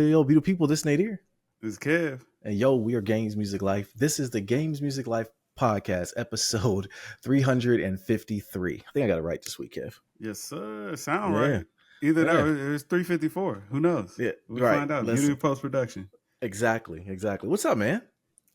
Yo, beautiful people, this Nate here. This is Kev. And yo, we are Games Music Life. This is the Games Music Life podcast, episode 353. I think I got it right this week, Kev. Yes, sir. Sound right. Either that or it's 354. Who knows? Yeah, we'll find out. Beauty post-production. Exactly. What's up, man?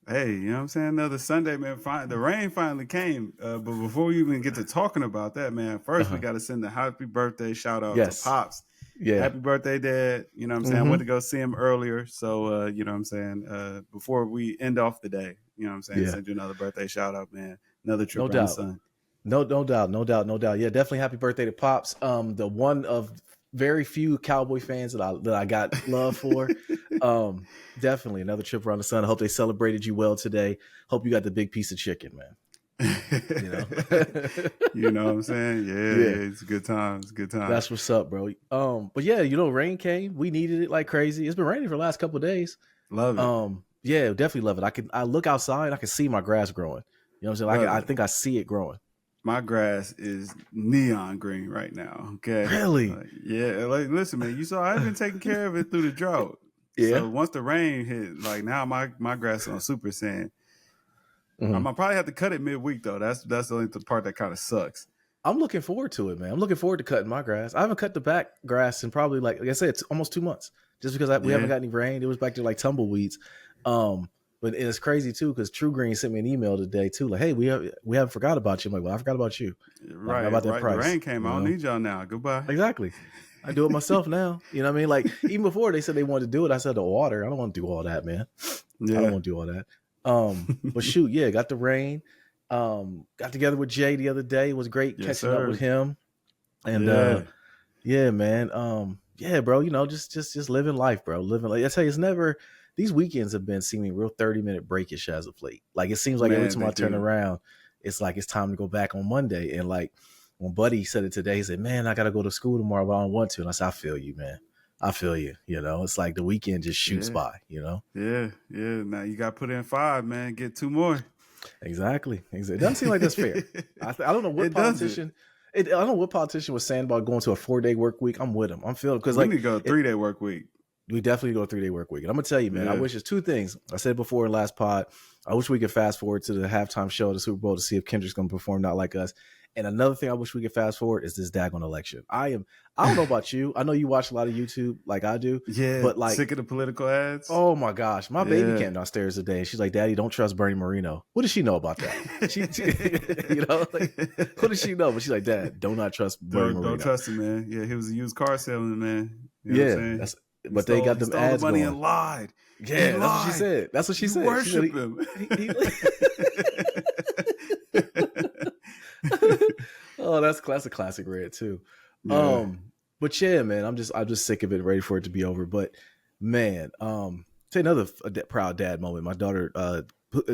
Hey, you know what I'm saying? Another Sunday, man. The rain finally came. But before we even get to talking about that, man, first we got to send a happy birthday shout out to Pops. Yeah. Happy birthday, Dad. You know what I'm saying? I went to go see him earlier. So, you know what I'm saying? Before we end off the day, you know what I'm saying? Send you another birthday shout out, man. Another trip around the sun. No doubt. Yeah, definitely happy birthday to Pops. The one of very few Cowboy fans that I got love for. Definitely another trip around the sun. I hope they celebrated you well today. Hope you got the big piece of chicken, man. You know, you know what I'm saying? Yeah, it's a good time. That's what's up, bro. But yeah, you know, rain came. We needed it like crazy. It's been raining for the last couple of days. Love it. Yeah, definitely love it. I look outside, I can see my grass growing. You know what I'm saying? I think I see it growing. My grass is neon green right now. Okay. Really? Like listen, man, you saw I've been taking care of it through the drought. Yeah. So once the rain hit, like now my grass is on super sand. I'm gonna probably have to cut it midweek though. That's the only part that kind of sucks. I'm looking forward to it, man. I'm looking forward to cutting my grass. I haven't cut the back grass in probably like I said, it's almost 2 months. Just because we haven't got any rain. It was back to like tumbleweeds. But it's crazy too because True Green sent me an email today too, like, hey, we haven't forgot about you. I'm like, well, I forgot about you. Right. Like, about that price. The rain came. I don't need y'all now. Goodbye. Exactly. I do it myself now. You know what I mean? Like even before they said they wanted to do it, I said the water. I don't want to do all that, man. Yeah. I don't want to do all that. But shoot, got the rain. Got together with Jay the other day. It was great catching up with him. And man. Bro, you know, just living life, bro. Living like I tell you, it's never these weekends have been seeming real 30-minute breakish as of late. Like it seems like every time I turn around, it's like it's time to go back on Monday. And like when Buddy said it today, he said, man, I gotta go to school tomorrow, but I don't want to. And I said, I feel you, man. I feel you. You know, it's like the weekend just shoots by, you know? Yeah. Now you got to put in 5, man. Get 2 more. Exactly. It doesn't seem like that's fair. I don't know what politician. I don't know what politician was saying about going to a 4-day work week. I'm with him. I'm feeling because we need to go 3-day work week. We definitely go a 3-day work week. And I'm gonna tell you, man, I wish there's 2 things. I said before in last pod. I wish we could fast forward to the halftime show of the Super Bowl to see if Kendrick's gonna perform Not Like Us. And another thing I wish we could fast forward is this daggone election. I don't know about you. I know you watch a lot of YouTube like I do. Yeah. But like sick of the political ads. Oh my gosh. My baby came downstairs today. She's like, Daddy, don't trust Bernie Moreno. What does she know about that? she you know, like what does she know? But she's like, Dad, do not trust Bernie Moreno. Don't trust him, man. Yeah, he was a used car salesman, man. You know but they got them ads the money going. And lied. Yeah, that's what she said. That's what she said. Worship him. Oh, that's a classic red too. Yeah. But yeah, man, I'm just sick of it, ready for it to be over. But man, say another proud dad moment. My daughter,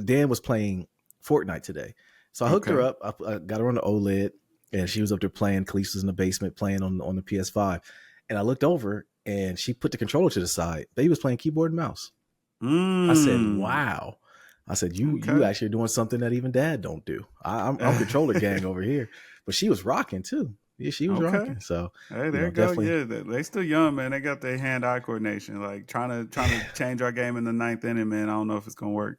Dan was playing Fortnite today, so I hooked her up. I got her on the OLED, and she was up there playing. Khalees was in the basement playing on the PS5, and I looked over, and she put the controller to the side. Baby was playing keyboard and mouse. I said, "Wow." I said, you actually doing something that even Dad don't do. I'm controller gang over here. But she was rocking too. Yeah, she was rocking. So hey, there you go. Yeah, they still young, man. They got their hand-eye coordination. Like trying to change our game in the 9th inning, man. I don't know if it's gonna work.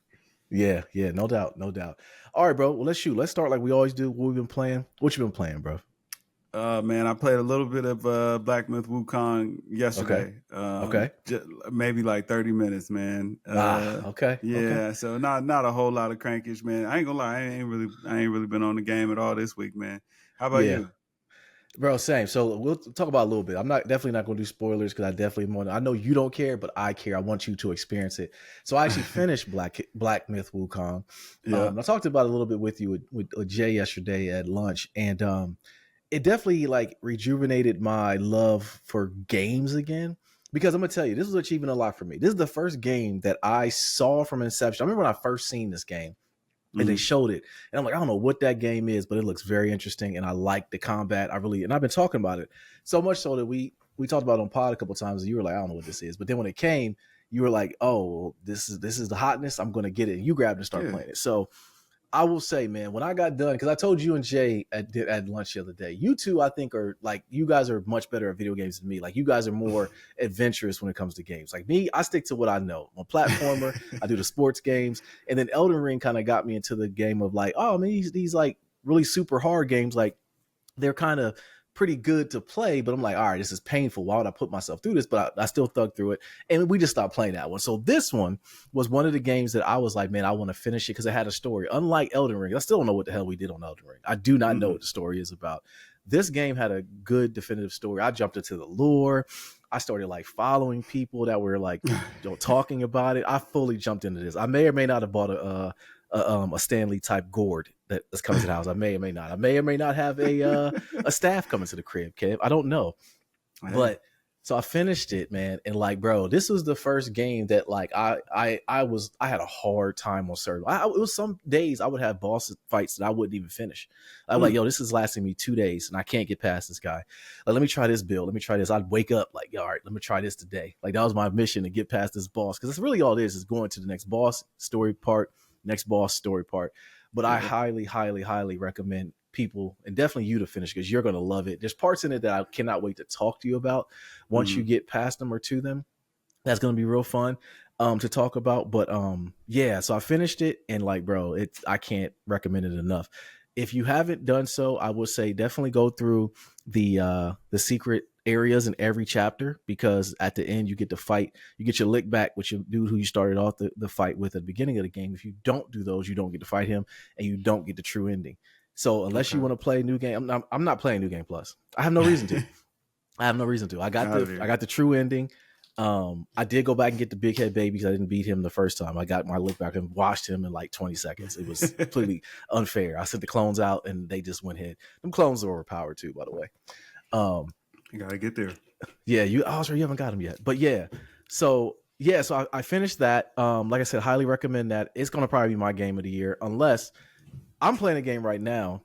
Yeah, no doubt. All right, bro. Well, let's shoot. Let's start like we always do. What we've been playing. What you been playing, bro? Man, I played a little bit of Black Myth Wukong yesterday. Maybe like 30 minutes, man. So not a whole lot of crankish, man. I ain't gonna lie, I ain't really been on the game at all this week, man. How about you? Bro, same. So we'll talk about a little bit. I'm definitely not going to do spoilers because I know you don't care, but I care. I want you to experience it. So I actually finished Black Myth Wukong. I talked about it a little bit with you with Jay yesterday at lunch, and it definitely like rejuvenated my love for games again. Because I'm gonna tell you, this was achieving a lot for me. This is the first game that I saw from inception. I remember when I first seen this game. And they showed it. And I'm like, I don't know what that game is, but it looks very interesting. And I like the combat. And I've been talking about it so much so that we talked about it on pod a couple of times. And you were like, I don't know what this is. But then when it came, you were like, oh, this is the hotness. I'm going to get it. And you grabbed it and started playing it. So I will say, man, when I got done, because I told you and Jay at lunch the other day, you two, I think, are like, you guys are much better at video games than me. Like, you guys are more adventurous when it comes to games. Like me, I stick to what I know. I'm a platformer. I do the sports games. And then Elden Ring kind of got me into the game of like, oh, man, these like really super hard games, like they're kind of pretty good to play, but I'm like, all right, this is painful. Why would I put myself through this? But I still thug through it. And we just stopped playing that one. So this one was one of the games that I was like, man, I want to finish it because it had a story. Unlike Elden Ring, I still don't know what the hell we did on Elden Ring. I do not know what the story is about. This game had a good definitive story. I jumped into the lore. I started like following people that were like, talking about it. I fully jumped into this. I may or may not have bought a Stanley type gourd that's coming to the house. I may or may not. I may or may not have a staff coming to the crib, Kev. I don't know. But so I finished it, man, and like, bro, this was the first game that like I had a hard time on certain. It was some days I would have boss fights that I wouldn't even finish. I'm like, yo, this is lasting me 2 days, and I can't get past this guy. Like, let me try this build. Let me try this. I'd wake up like, all right, let me try this today. Like that was my mission to get past this boss because that's really all it is going to the next boss story part. But I highly, highly, highly recommend people and definitely you to finish because you're going to love it. There's parts in it that I cannot wait to talk to you about once you get past them or to them. That's going to be real fun to talk about. But yeah, so I finished it and like, bro, I can't recommend it enough. If you haven't done so, I would say definitely go through the secret areas in every chapter because at the end you get to fight, you get your lick back with your dude who you started off the fight with at the beginning of the game. If you don't do those, you don't get to fight him and you don't get the true ending. So unless you want to play New Game, I'm not playing New Game Plus. I have no reason to. I got the true ending. I did go back and get the big head baby because I didn't beat him the first time. I got my lick back and washed him in like 20 seconds. It was completely unfair. I sent the clones out and they just went head. Them clones are overpowered too, by the way. You gotta get there. Yeah, you haven't got them yet. But yeah. So I finished that. Like I said, highly recommend that. It's gonna probably be my game of the year, unless I'm playing a game right now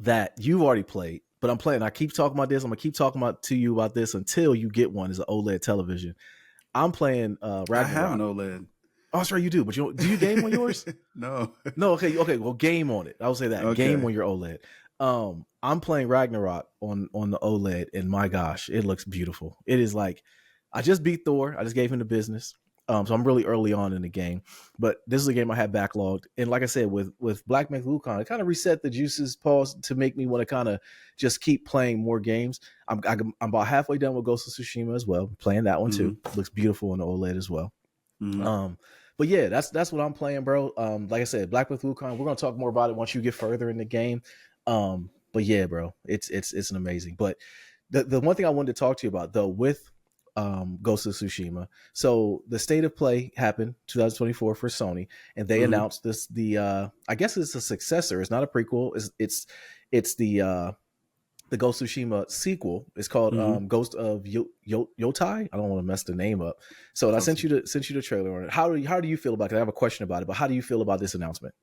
that you've already played, but I'm playing. I keep talking about this. I'm gonna keep talking to you about this until you get one. It's an OLED television. I'm playing Ragnarok. I have an OLED. Oh, sorry, you do. But do you game on yours? No. Okay. Well, game on it. I'll say that. Okay. Game on your OLED. I'm playing Ragnarok on the OLED, and my gosh, it looks beautiful. It is like I just beat Thor. I just gave him the business. So I'm really early on in the game, but this is a game I had backlogged. And like I said, with Black Myth Wukong, it kind of reset the juices pause to make me want to kind of just keep playing more games. I'm about halfway done with Ghost of Tsushima as well. Playing that one too. Looks beautiful on the OLED as well. But yeah, that's what I'm playing, bro. Like I said, Black Myth Wukong, we're going to talk more about it once you get further in the game. But yeah, bro, it's an amazing. But the one thing I wanted to talk to you about though, with Ghost of Tsushima. So the state of play happened 2024 for Sony, and they announced this. I guess it's a successor. It's not a prequel. It's the Ghost of Tsushima sequel. It's called Ghost of Yotai. I don't want to mess the name up. So I sent you the trailer on it. How do you feel about it? I have a question about it, but how do you feel about this announcement?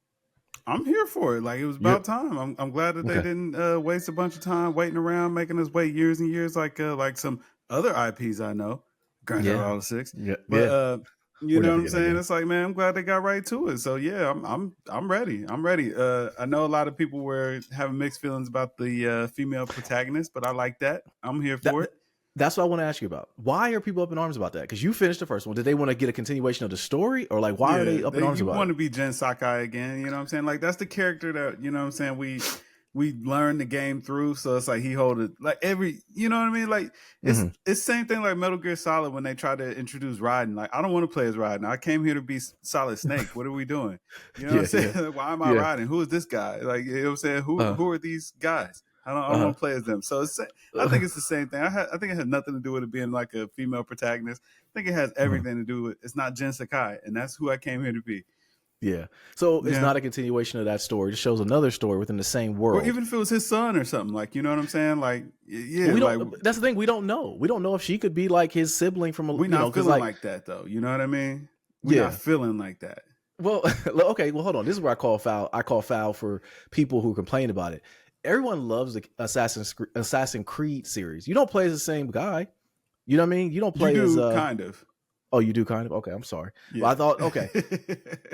I'm here for it. Like, it was about time. I'm glad that they didn't waste a bunch of time waiting around, making us wait years and years like some other IPs I know, Grand Theft Auto 6. Yeah. But you know what I'm saying? It's like, man, I'm glad they got right to it. So yeah, I'm ready. I'm ready. I know a lot of people were having mixed feelings about the female protagonist, but I like that. I'm here for it. That's what I want to ask you about. Why are people up in arms about that? Because you finished the first one. Did they want to get a continuation of the story, or like why are they up in arms about it? You want to be Jin Sakai again? You know what I'm saying? Like, that's the character that, you know what I'm saying, we learned the game through. So it's like he hold it like every, you know what I mean? Like it's same thing like Metal Gear Solid when they try to introduce Raiden. Like, I don't want to play as Raiden. I came here to be Solid Snake. What are we doing? You know what I'm saying? Like, why am I riding? Who is this guy? Like, you know what I'm saying? Who are these guys? I don't want to play as them. So I think it's the same thing. I think it has nothing to do with it being like a female protagonist. I think it has everything to do with it's not Jin Sakai, and that's who I came here to be. Yeah. So it's not a continuation of that story. It just shows another story within the same world. Or even if it was his son or something, like, you know what I'm saying? Like, yeah. That's the thing. We don't know. We don't know if she could be like his sibling from a. We're not feeling like that, though. You know what I mean? We're not feeling like that. Well, okay. Well, hold on. This is where I call foul. I call foul for people who complain about it. Everyone loves the Assassin's Creed series. You don't play as the same guy. You know what I mean? You don't play as kind of. Oh, you do kind of? Okay, I'm sorry. Yeah. Well, I thought, okay.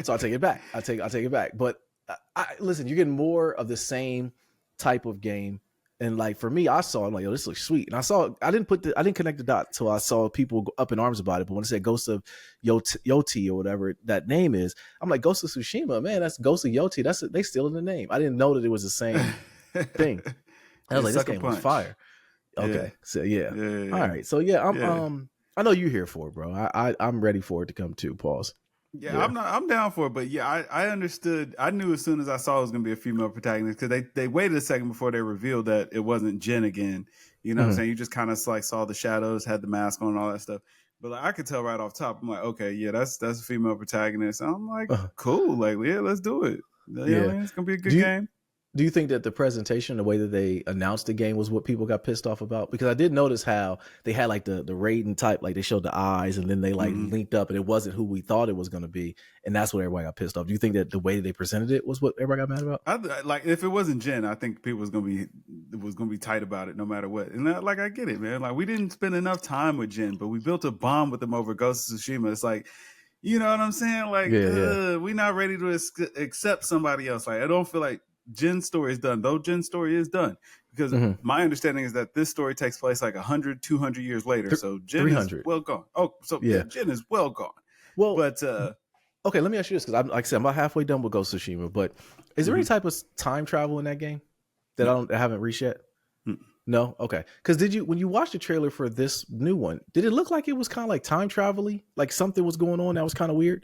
So I take it back. I take it back. But listen, you're getting more of the same type of game. And like for me, I saw, I'm like, yo, this looks sweet. And I didn't connect the dot till I saw people go up in arms about it. But when it said Ghost of Yoti or whatever that name is, I'm like, Ghost of Tsushima, man, that's Ghost of Yoti. They still in the name. I didn't know that it was the same thing. And I was like, this game was fire. Okay, yeah. So yeah. All right. So yeah, I know you're here for it, bro. I'm ready for it to come too. Pause. Yeah, I'm down for it, but yeah, I understood. I knew as soon as I saw it was going to be a female protagonist because they waited a second before they revealed that it wasn't Jen again. You know what I'm saying? You just kind of like saw the shadows, had the mask on, and all that stuff. But like, I could tell right off top. I'm like, okay, yeah, that's a female protagonist. I'm like, cool, like yeah, let's do it. You know what I mean? It's gonna be a good game. Do you think that the presentation, the way that they announced the game was what people got pissed off about? Because I did notice how they had like the Raiden type, like they showed the eyes and then they like linked up and it wasn't who we thought it was going to be. And that's what everybody got pissed off. Do you think that the way that they presented it was what everybody got mad about? Like if it wasn't Jen, I think people was going to be tight about it no matter what. And like, I get it, man. Like we didn't spend enough time with Jen, but we built a bond with them over Ghost of Tsushima. It's like, you know what I'm saying? Like, we're not ready to accept somebody else. Like, I don't feel like Jen's story is done, though Jen's story is done. Because my understanding is that this story takes place like 100, 200 years later. So Jen 300. Is well gone. Oh, so yeah, Jen is well gone. Well, but okay, let me ask you this, because like I said, I'm about halfway done with Ghost of Tsushima, but is there any type of time travel in that game that I haven't reached yet? No? Okay. Because when you watched the trailer for this new one, did it look like it was kind of like time travel-y? Like something was going on that was kind of weird?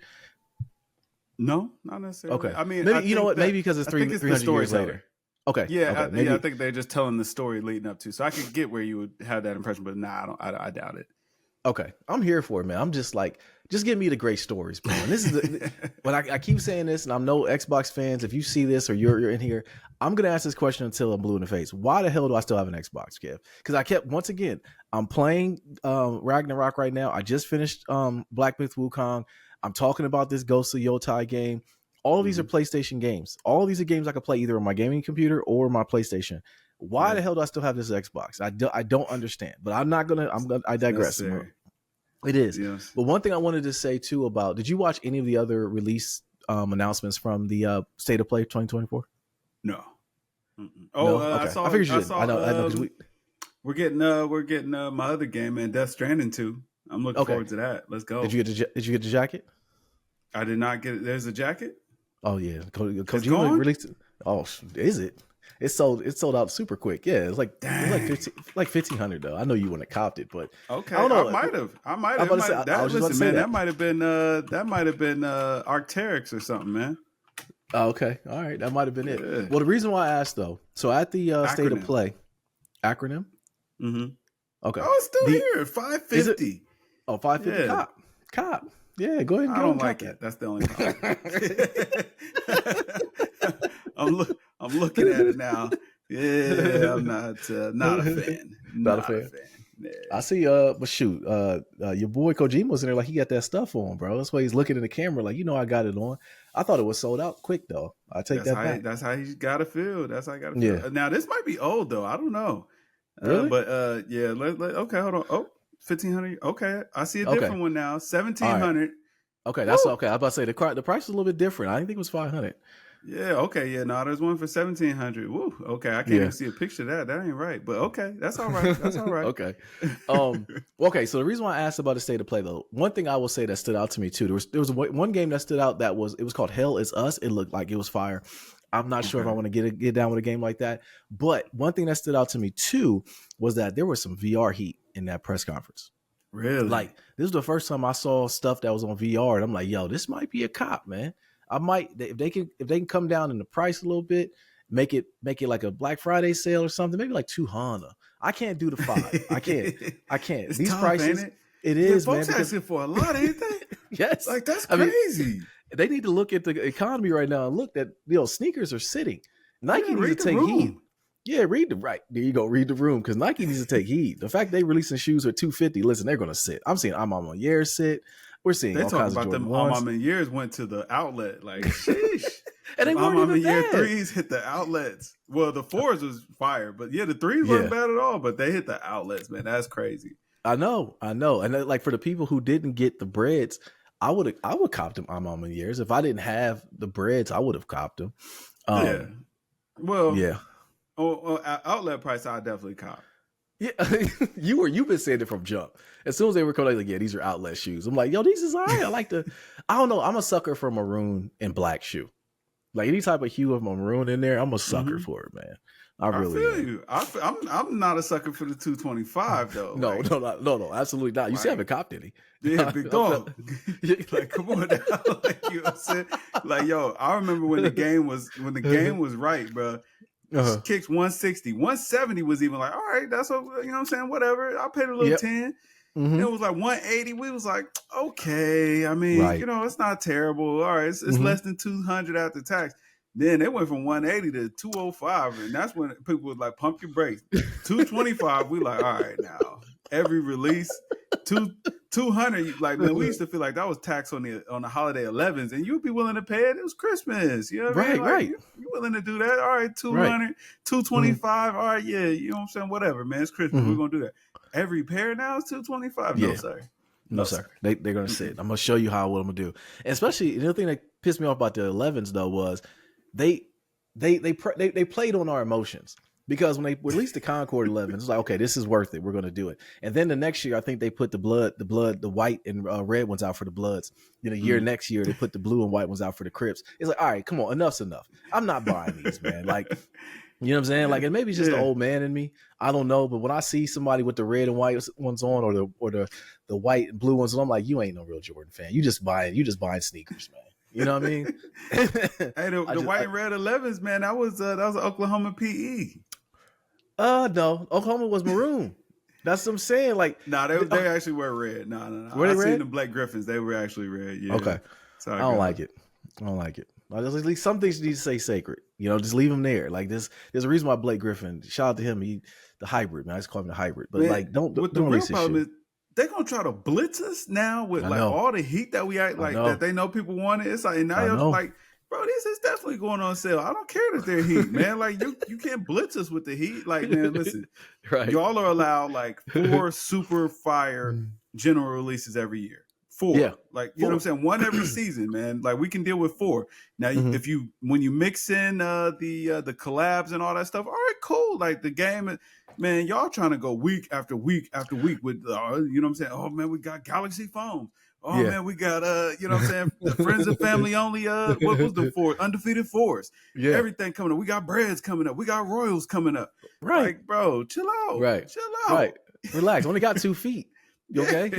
No, not necessarily. Okay. I mean, maybe, you know what? Maybe because it's 300 years later. Okay. Yeah, I think they're just telling the story leading up to. So I could get where you would have that impression, but nah, I doubt it. Okay. I'm here for it, man. I'm just like, just give me the great stories, bro. And this is when I keep saying this, and I'm no Xbox fans. If you see this or you're in here, I'm gonna ask this question until I'm blue in the face. Why the hell do I still have an Xbox, Kev? Because once again, I'm playing Ragnarok right now. I just finished Black Myth Wukong. I'm talking about this Ghost of Yotai game. All of these are PlayStation games. All of these are games I could play either on my gaming computer or my PlayStation. Why the hell do I still have this Xbox? I don't understand. But I digress. It is. Yes. But one thing I wanted to say too about, did you watch any of the other release announcements from the State of Play 2024? No. Oh, no? Okay. I figured you did. I know. We're getting my other game, man, Death Stranding 2. I'm looking forward to that. Let's go. Did you get the jacket? I did not get it. There's a jacket? Oh yeah. Kojima released it. Oh, is it? It sold out super quick. Yeah, it's like 1,500 though. I know you wouldn't have copped it, but okay, I might have. That might have been Arc'teryx or something, man. Oh, okay, all right, that might have been it. Well, the reason why I asked though, so at the State of Play acronym. Okay. Oh, it's still here. 550. Oh, 550. Yeah. Cop. Yeah, go ahead and I don't like it. That's the only problem. I'm looking at it now. Yeah, I'm not a fan. Not a fan. Yeah. I see. But shoot, your boy Kojima was in there like he got that stuff on, bro. That's why he's looking in the camera like, I got it on. I thought it was sold out quick though. I take that back. That's how you gotta feel. That's how I gotta feel. Yeah. Now this might be old though. I don't know. Really? But yeah. Okay, hold on. Oh, 1,500. Okay, I see a different one now. 1,700. Right. Okay, that's okay. I was about to say the price is a little bit different. I didn't think it was 500. Yeah, okay, yeah, no, there's one for 1,700. Woo, okay, I can't even see a picture of that. That ain't right, but okay, that's all right. That's all right. Okay, okay. So the reason why I asked about the State of Play though, one thing I will say that stood out to me too. There was one game that stood out it was called Hell Is Us. It looked like it was fire. I'm not sure if I want to get down with a game like that, but one thing that stood out to me too was that there was some VR heat in that press conference. Really? Like this was the first time I saw stuff that was on VR, and I'm like, yo, this might be a cop, man. I might, if they can come down in the price a little bit, make it like a Black Friday sale or something, maybe like 200. I can't do the 5. I can't. It's these tough, prices, ain't it is, folks man. Asking for a lot, ain't they? Yes, like that's crazy. They need to look at the economy right now and look that sneakers are sitting. Nike needs to take heed. Yeah, there you go. Read the room, because Nike needs to take heed. The fact they releasing shoes at $250, listen, they're gonna sit. I'm seeing Amama Year sit. We're seeing all kinds of Jordan 1s. Amama Years went to the outlet, like sheesh. And they weren't even Year bad. 3s hit the outlets. Well, the 4s was fire, but yeah, the 3s weren't bad at all. But they hit the outlets, man. That's crazy. I know. And like for the people who didn't get the breads, I would cop them Mama years. If I didn't have the breads, I would have copped them. Yeah. Well, yeah. Outlet price, I definitely cop. Yeah, you've been saying it from jump. As soon as they were coming, like, yeah, these are outlet shoes. I'm like, yo, these is I like the. I don't know. I'm a sucker for maroon and black shoe. Like any type of hue of maroon in there, I'm a sucker for it, man. I really feel you. I'm not a sucker for the 225 though. No, absolutely not. You see, I haven't copped any. Yeah, big dog. Like, come on now. Like, you know what I'm saying? Like, yo, I remember when the game was right, bro. Kicks 160, 170 was even like, all right, that's what, you know what I'm saying? Whatever. I paid a little 10. Mm-hmm. It was like 180. We was like, okay. I mean, you know, it's not terrible. All right, it's less than 200 after tax. Then it went from 180 to 205, and that's when people was like, pump your brakes. 225, we like, all right, now every release, 200. Like, man, we used to feel like that was tax on the holiday 11s, and you'd be willing to pay it. It was Christmas, you know what I mean? Like, right. You willing to do that? All right, 200, 225. All right, yeah, you know what I'm saying? Whatever, man. It's Christmas. We're gonna do that. Every pair now is 225. No, sir. No, sir. They're gonna say it. I'm gonna show you what I'm gonna do. And especially the other thing that pissed me off about the 11s though was they played on our emotions, because when they released the Concord 11s, it's like, okay, this is worth it. We're going to do it. And then the next year, I think they put the white and red ones out for the Bloods. Then next year, they put the blue and white ones out for the Crips. It's like, all right, come on, enough's enough. I'm not buying these, man. Like, you know what I'm saying? Like, and maybe it's just the old man in me. I don't know. But when I see somebody with the red and white ones on, or the white and blue ones on, I'm like, you ain't no real Jordan fan. You just buying sneakers, man. You know what I mean? Hey, the white and red 11s, man, that was Oklahoma PE. No, Oklahoma was maroon. That's what I'm saying. Like, they actually were red. No. Were they red? Seen the Blake Griffins. They were actually red. Yeah. Okay. I don't like it. At least some things need to stay sacred. You know, just leave them there. Like, there's a reason why Blake Griffin. Shout out to him. The hybrid, man. I just call him the hybrid. But man, like, don't release this shit. They're gonna try to blitz us now with like all the heat that we act like that they know people want it. It's like, and now you're like, bro, this is definitely going on sale. I don't care that they're heat, man. Like, you can't blitz us with the heat. Like, man, listen, y'all are allowed like 4 super fire general releases every year. 4. Yeah. Like, you know what I'm saying? 1 every season, man. Like, we can deal with 4. Now, when you mix in the collabs and all that stuff, all right, cool. Like, the game, man, y'all trying to go week after week after week with, you know what I'm saying? Oh, man, we got Galaxy phones. Oh, man, we got, you know what I'm saying? The friends and family only, what was the 4? Undefeated 4s. Yeah. Everything coming up. We got Breads coming up. We got Royals coming up. Right. Like, bro, chill out. Right. Chill out. Right. Relax. Only got 2 feet. You okay?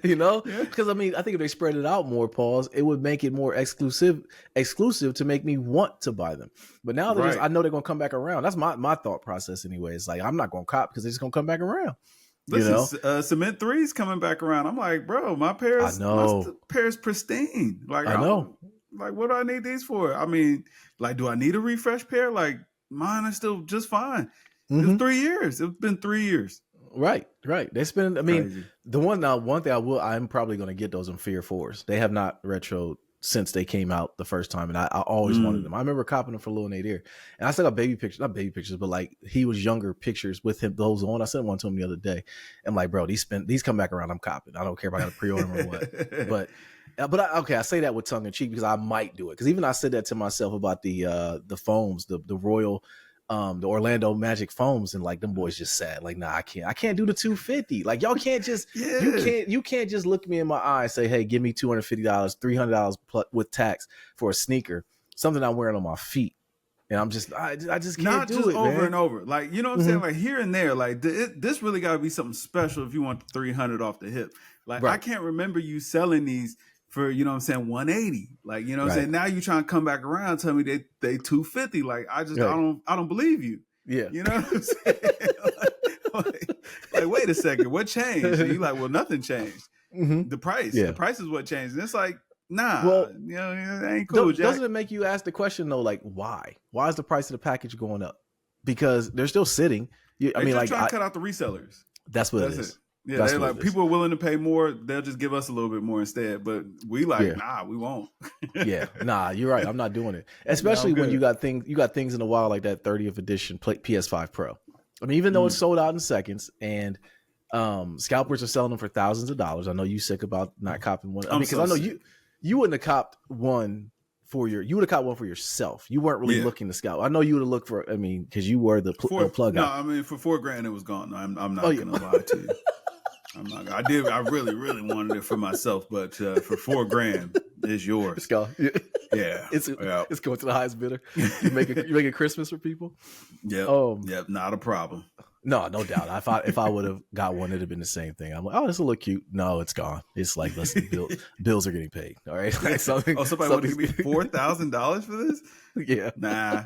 You know? Because, I mean, I think if they spread it out more, pause, it would make it more exclusive to make me want to buy them. But now I know they're going to come back around. That's my thought process anyway. It's like, I'm not going to cop because they're just going to come back around. Listen, Cement 3's coming back around. I'm like, bro, my pair's pristine. Like, I know. Like, what do I need these for? I mean, like, do I need a refresh pair? Like, mine are still just fine. It's 3 years. It's been 3 years. Right. They spend. I mean, crazy. One thing I'm probably going to get those in Fear 4s. They have not retroed since they came out the first time, and I always wanted them. I remember copping them for Lil Nate Ear, and I still got not baby pictures, but like he was younger pictures with him those on. I sent one to him the other day. I'm like, bro, these come back around. I'm copping. I don't care if I got to pre-order them or what. But I say that with tongue in cheek because I might do it. Because even I said that to myself about the foams, the Royal. The Orlando Magic foams, and like them boys just said, like, nah, I can't do the 250. Like, y'all can't just you can't just look me in my eye and say, hey, give me $250, $300 with tax for a sneaker, something I'm wearing on my feet. And I'm just I just can't not do just it over man. And over. Like, you know what I'm saying? Like, here and there, like this really got to be something special if you want the 300 off the hip. Like, I can't remember you selling these for, you know what I'm saying, 180. Like, you know what I'm saying? Now you trying to come back around and tell me they 250. Like, I don't believe you. Yeah. You know what I'm saying? like, wait a second, what changed? And you like, well, nothing changed. The price. The price is what changed. And it's like, nah, well, you know, it ain't cool. Doesn't it make you ask the question though, like, why? Why is the price of the package going up? Because they're still sitting. I mean, like, trying to cut out the resellers. That's what it is. Yeah, they're like, people are willing to pay more. They'll just give us a little bit more instead. But we like, nah, we won't. Nah, you're right. I'm not doing it. Especially when you got things in the wild like that 30th edition PS5 Pro. I mean, even though it's sold out in seconds, and Scalpers are selling them for thousands of dollars. I know you sick about not copping one. I mean, because I know you wouldn't have copped one for you would have copped one for yourself. You weren't really looking to scalp. I know you would have looked for. I mean, because you were the plug out. No, I mean for $4,000 it was gone. I'm not gonna lie to you. I'm not. I really wanted it for myself, but for $4,000, it's yours. It's gone. Yeah, it's going to the highest bidder. You make a Christmas for people. Yeah, not a problem. No doubt. If I would have got one, it'd have been the same thing. I'm like, oh, this will look cute. No, it's gone. It's like, listen, bills are getting paid. All right. Like somebody want to give me $4,000 for this? Yeah. Nah.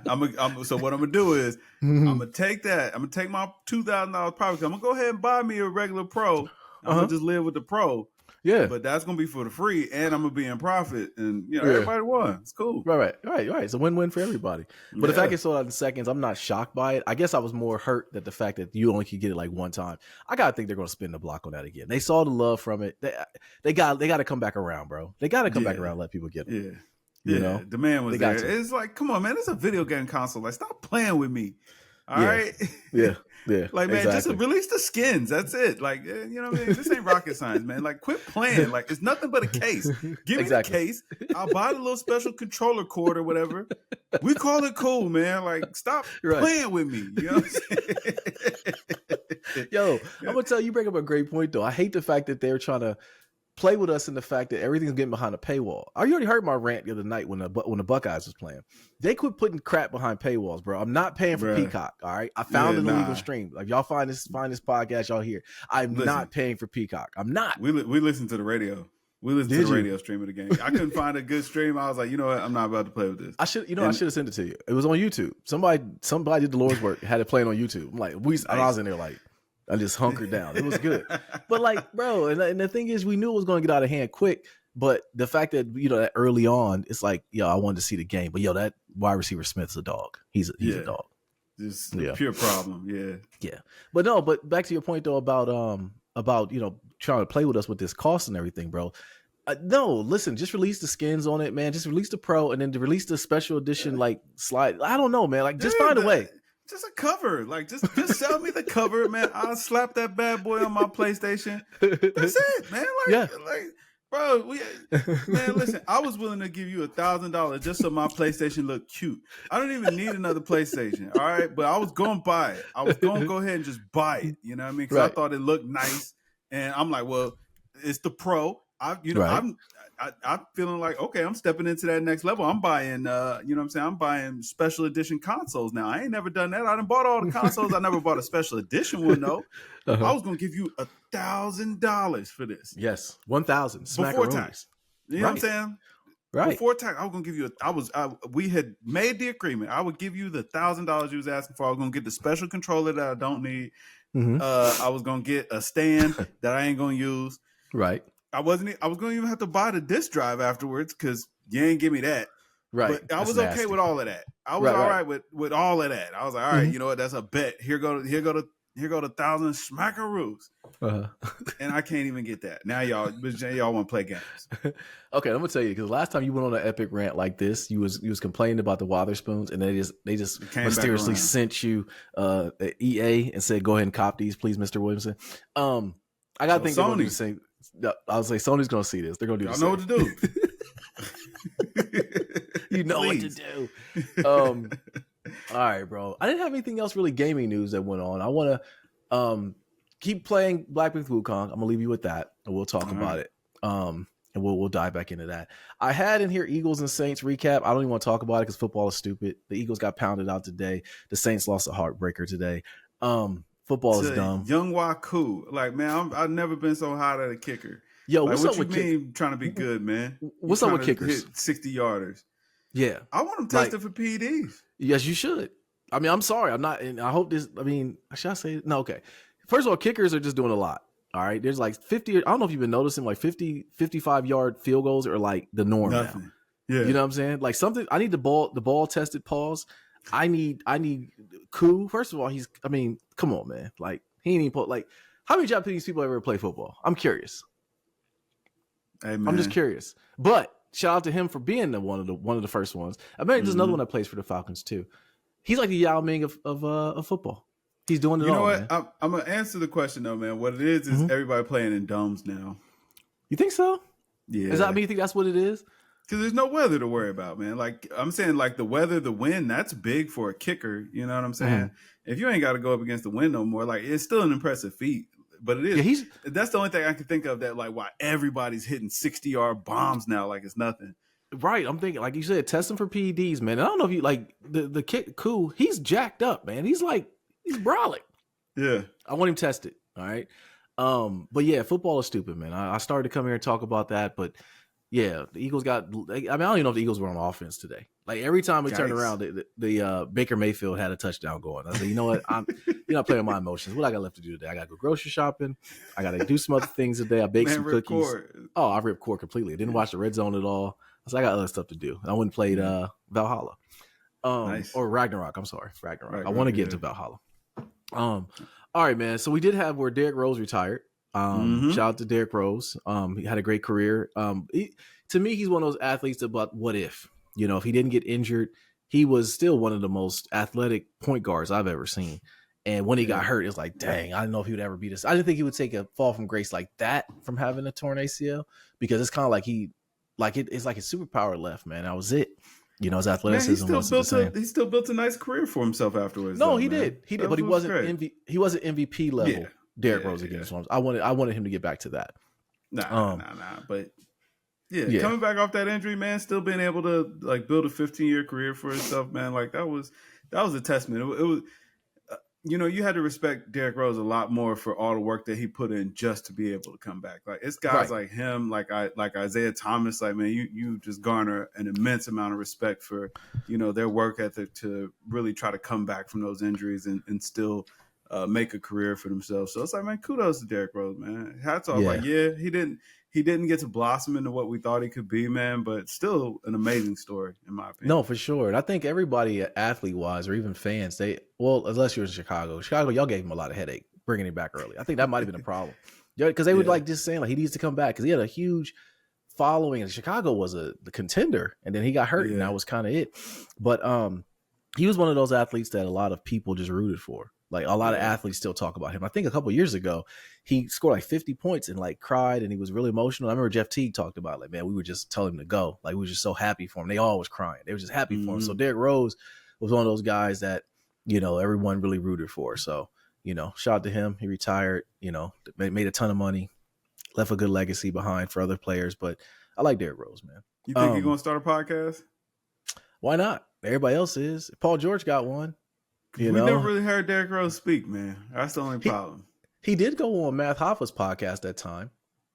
So what I'm gonna do is I'm gonna take that. I'm gonna take my $2,000 profit. I'm gonna go ahead and buy me a regular Pro. I'm gonna just live with the Pro. Yeah, but that's gonna be for the free, and I'm gonna be in profit, and everybody won. It's cool. Right. It's a win-win for everybody. But the fact it's sold out in seconds, I'm not shocked by it. I guess I was more hurt that the fact that you only could get it like one time. I gotta think they're gonna spin the block on that again. They saw the love from it. They got to come back around, bro. They got to come back around and let people get them. You know, demand was there. It's like, come on, man, it's a video game console. Like, stop playing with me. All right. Yeah. Like, man, just release the skins. That's it. Like, you know what I mean? This ain't rocket science, man. Like, quit playing. Like, it's nothing but a case. Give me the case. I'll buy the little special controller cord or whatever. We call it cool, man. Like, stop playing with me. You know what I'm saying? Yo, I'm going to tell you, you bring up a great point, though. I hate the fact that they're trying to play with us in the fact that everything's getting behind a paywall. I already heard my rant the other night when the Buckeyes was playing. They quit putting crap behind paywalls, bro. I'm not paying for Peacock. All right, I found an illegal stream. Like, y'all find this podcast, y'all hear. I'm not paying for Peacock. I'm not. We listen to the radio. We listened to the radio stream of the game. I couldn't find a good stream. I was like, you know what? I'm not about to play with this. I should have sent it to you. It was on YouTube. Somebody did the Lord's work. Had it playing on YouTube. I'm like, I was in there like. I just hunkered down. It was good. But like, bro, and the thing is, we knew it was going to get out of hand quick. But the fact that, that early on, it's like, I wanted to see the game. But that wide receiver Smith's a dog. He's a dog. Just a pure problem. Yeah. But back to your point though about trying to play with us with this cost and everything, bro. No, listen, just release the skins on it, man. Just release the Pro and then to release the special edition like slide. I don't know, man. Like, just find a way. Just a cover, like just sell me the cover, man. I'll slap that bad boy on my PlayStation. That's it, man. Like, bro, man, listen. I was willing to give you $1,000 just so my PlayStation looked cute. I don't even need another PlayStation, all right. But I was gonna buy it. I was gonna go ahead and just buy it. You know what I mean? Because I thought it looked nice, and I'm like, well, it's the Pro. I'm feeling like, okay, I'm stepping into that next level. I'm buying, I'm buying special edition consoles now. I ain't never done that. I done bought all the consoles. I never bought a special edition one though. I was gonna give you $1,000 for this. Yes, 1,000 before tax. You know what I'm saying? Right. Before tax, I was gonna give you. We had made the agreement. I would give you the $1,000 you was asking for. I was gonna get the special controller that I don't need. I was gonna get a stand that I ain't gonna use. Right. I was going to even have to buy the disc drive afterwards because you ain't give me that. Right. But I was okay with all of that. I was all right with all of that. I was like, all right, you know what? That's a bet. Here go to 1,000 smackaroos. And I can't even get that. Now y'all want to play games. Okay, I'm gonna tell you because last time you went on an epic rant like this, you was complaining about the Wotherspoons, and they just mysteriously sent you EA and said, "Go ahead and cop these, please, Mr. Williamson." I gotta think they're gonna do the same. I was like, Sony's gonna see this. They're gonna do the same. I know what to do. You know what to do. All right, bro. I didn't have anything else really gaming news that went on. I want to keep playing Black Myth Wukong. I'm gonna leave you with that, and we'll talk about it. And we'll dive back into that. I had in here Eagles and Saints recap. I don't even want to talk about it because football is stupid. The Eagles got pounded out today. The Saints lost a heartbreaker today. Football is dumb. Young Waku. Like, man, I've never been so hot at a kicker. Yo, like, what's what up you with mean trying to be good, man? What's up with kickers? 60-yarders. Yeah. I want them tested for PEDs. Yes, you should. I mean, I'm sorry. I'm not, and I hope this, I mean, should I say, no, okay. First of all, kickers are just doing a lot. All right. There's like 50, I don't know if you've been noticing, like 50, 55-yard field goals are like the norm now. Yeah. You know what I'm saying? Like something, I need the ball tested pause. I need Koo. First of all, come on, man. Like, he ain't even like, how many Japanese people ever play football? I'm curious. Hey, man. I'm just curious. But shout out to him for being one of the first ones. I mean, there's another one that plays for the Falcons too. He's like the Yao Ming of football. He's doing it all, what? Man. I'm gonna answer the question though, man. What it is everybody playing in domes now. You think so? Yeah. Does that mean you think that's what it is? Because there's no weather to worry about, man. Like I'm saying, like the weather, the wind, that's big for a kicker. You know what I'm saying? If you ain't got to go up against the wind no more, like it's still an impressive feat. But it is. Yeah, that's the only thing I can think of that like why everybody's hitting 60-yard bombs now, like it's nothing. Right. I'm thinking, like you said, testing for PEDs, man. And I don't know if you like the kid. Cool. He's jacked up, man. He's brolic. Yeah. I want him tested. All right. But yeah, football is stupid, man. I started to come here and talk about that, but yeah, the Eagles got. I mean, I don't even know if the Eagles were on offense today. Like every time we turned around, the Baker Mayfield had a touchdown going. I said, you know what? You're not playing my emotions. What I got left to do today? I got to go grocery shopping. I got to do some other things today. I baked some cookies. Cord. Oh, I ripped cord completely. I didn't watch the red zone at all. I said, I got other stuff to do. I went and played Valhalla. Nice. Or Ragnarok. I'm sorry, Ragnarok. I want to get into Valhalla. All right, man. So we did have where Derrick Rose retired. Shout out to Derrick Rose. He had a great career. To me, he's one of those athletes about what if, if he didn't get injured, he was still one of the most athletic point guards I've ever seen. And when he got hurt, it was like, dang, I didn't know if he would ever be this. I didn't think he would take a fall from grace like that from having a torn ACL, because it's kind of like it's like his superpower left, man. That was it. His athleticism. Man, he still built a nice career for himself afterwards. No, he did, but he wasn't MVP level. Yeah. Derrick Rose again. So I wanted him to get back to that. Nah. But coming back off that injury, man, still being able to like build a 15-year career for himself, man. Like that was a testament. It was, you had to respect Derrick Rose a lot more for all the work that he put in just to be able to come back. Like it's guys like him, like Isaiah Thomas, like man, you just garner an immense amount of respect for their work ethic to really try to come back from those injuries and still make a career for themselves. So it's like, man, kudos to Derrick Rose, man. Hats off. Like, he didn't get to blossom into what we thought he could be, man, but still an amazing story, in my opinion. No, for sure. And I think everybody, athlete-wise or even fans, unless you're in Chicago, y'all gave him a lot of headache bringing him back early. I think that might have been a problem. Because they would just saying, like, he needs to come back because he had a huge following. And Chicago was the contender, and then he got hurt, and that was kind of it. But he was one of those athletes that a lot of people just rooted for. Like a lot of athletes still talk about him. I think a couple of years ago, he scored like 50 points and like cried, and he was really emotional. I remember Jeff Teague talked about like, man, we were just telling him to go. Like we were just so happy for him. They all was crying. They were just happy for him. So Derrick Rose was one of those guys that, everyone really rooted for. So, shout out to him. He retired, made a ton of money, left a good legacy behind for other players. But I like Derrick Rose, man. You think you're going to start a podcast? Why not? Everybody else is. Paul George got one. We never really heard Derrick Rose speak, man. That's the only problem. He did go on Matt Hoffa's podcast that time.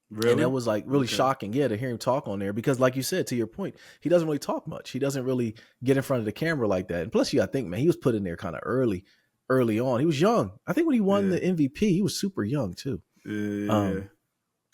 Really? And that was like really shocking, to hear him talk on there. Because like you said, to your point, he doesn't really talk much. He doesn't really get in front of the camera like that. And plus, you got to think, man, he was put in there kind of early on. He was young. I think when he won the MVP, he was super young too. Yeah.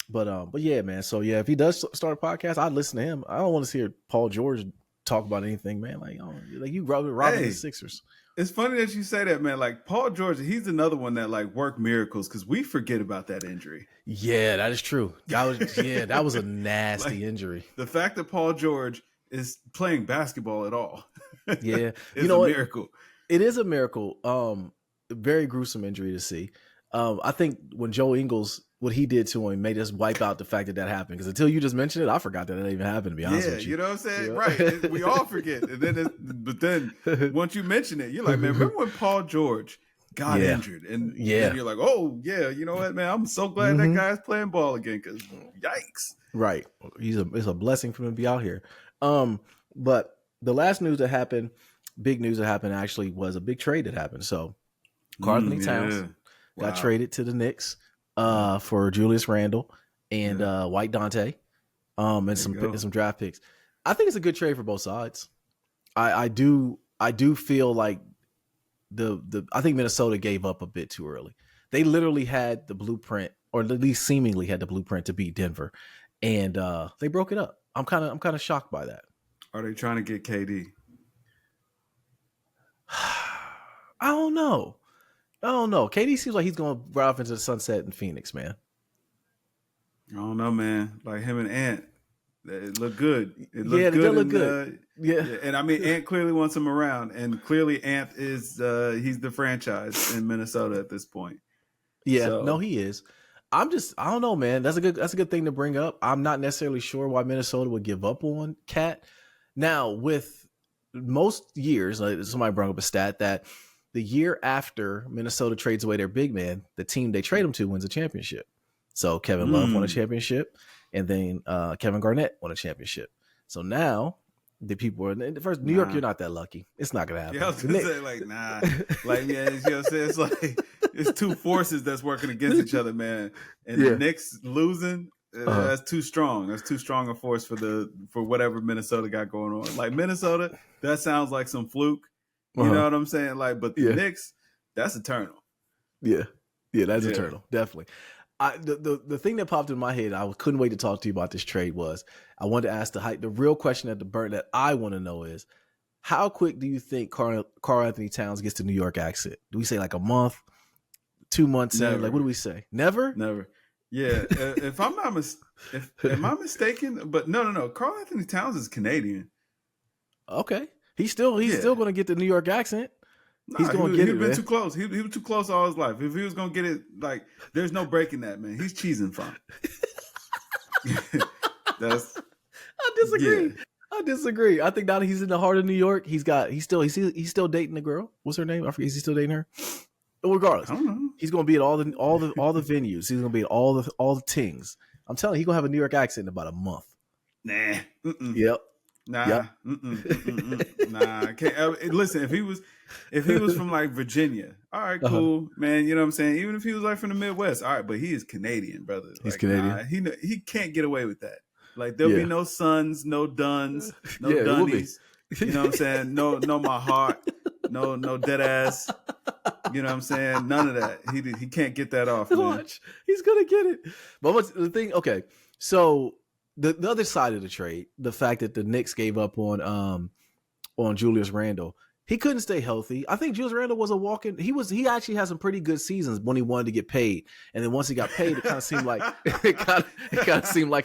But yeah, man. So yeah, if he does start a podcast, I'd listen to him. I don't want to hear Paul George talk about anything, man. Like you robbing the Sixers. It's funny that you say that, man. Like Paul George, he's another one that like worked miracles because we forget about that injury. Yeah, that is true. That was a nasty injury. The fact that Paul George is playing basketball at all, is a miracle. It is a miracle. Very gruesome injury to see. I think when Joe Ingles, what he did to him made us wipe out the fact that happened. Because until you just mentioned it, I forgot that even happened, to be honest with you. You know what I'm saying? Right. We all forget. But then once you mention it, you're like, man, remember when Paul George got injured? And you're like, oh, yeah, you know what, man? I'm so glad that guy's playing ball again because yikes. Right. It's a blessing for him to be out here. But the last news that happened, big news that happened actually was a big trade that happened. So Karl-Anthony Towns got traded to the Knicks for Julius Randle and White Dante and some draft picks. I think it's a good trade for both sides. I do feel like I think Minnesota gave up a bit too early. They literally had the blueprint, or at least seemingly had the blueprint to beat Denver, and they broke it up. I'm kind of shocked by that. Are they trying to get KD? I don't know. KD seems like he's going to ride off into the sunset in Phoenix, man. I don't know, man. Like him and Ant, It looked good. It looked good. Look good. And I mean, Ant clearly wants him around, and clearly Ant is he's the franchise in Minnesota at this point. Yeah, so. No, he is. I don't know, man. That's a good thing to bring up. I'm not necessarily sure why Minnesota would give up on Cat. Now, with most years, like somebody brought up a stat that the year after Minnesota trades away their big man, the team they trade him to wins a championship. So Kevin Love won a championship, and then Kevin Garnett won a championship. So now the people are first. New York, you're not that lucky. It's not gonna happen. Yeah, I was gonna say like nah, like yeah, you know what I'm saying? It's like it's two forces that's working against each other, man. And the Knicks losing, that's too strong. That's too strong a force for whatever Minnesota got going on. Like Minnesota, that sounds like some fluke. You know what I'm saying? Like, but the Knicks, that's eternal. Yeah, that's eternal, definitely. The thing that popped in my head, I couldn't wait to talk to you about this trade was I wanted to ask the real question at the burn that I want to know is how quick do you think Karl Anthony Towns gets to New York accent? Do we say like a month, 2 months? Never. Like what do we say? Never. Yeah, if I'm not am I mistaken? But no. Karl Anthony Towns is Canadian. Okay, he's still going to get the New York accent. Nah, he's going to get it. He's been too close. He was too close all his life. If he was going to get it, like, there's no breaking that, man. He's cheesing fine. I disagree. I think now that he's in the heart of New York, he's still dating the girl. What's her name? I forget. Is he still dating her? Regardless, I don't know. He's going to be at all the venues. He's going to be at all the tings. I'm telling you, he's going to have a New York accent in about a month. Nah. Yep. Nah. Yep. Nah. I can't. Listen, if he was from like Virginia, all right, cool, man. You know what I'm saying? Even if he was like from the Midwest, all right, but he is Canadian, brother. He's Canadian. Nah, he can't get away with that. Like there'll be no sons, no duns, no dunnies. You know what I'm saying? No, my heart. No dead ass. You know what I'm saying? None of that. He can't get that off. Watch. He's gonna get it. But what's the thing? Okay, so the other side of the trade, the fact that the Knicks gave up on Julius Randle. He couldn't stay healthy. I think Julius Randle was a walk-in. He actually had some pretty good seasons when he wanted to get paid, and then once he got paid, it kind of seemed like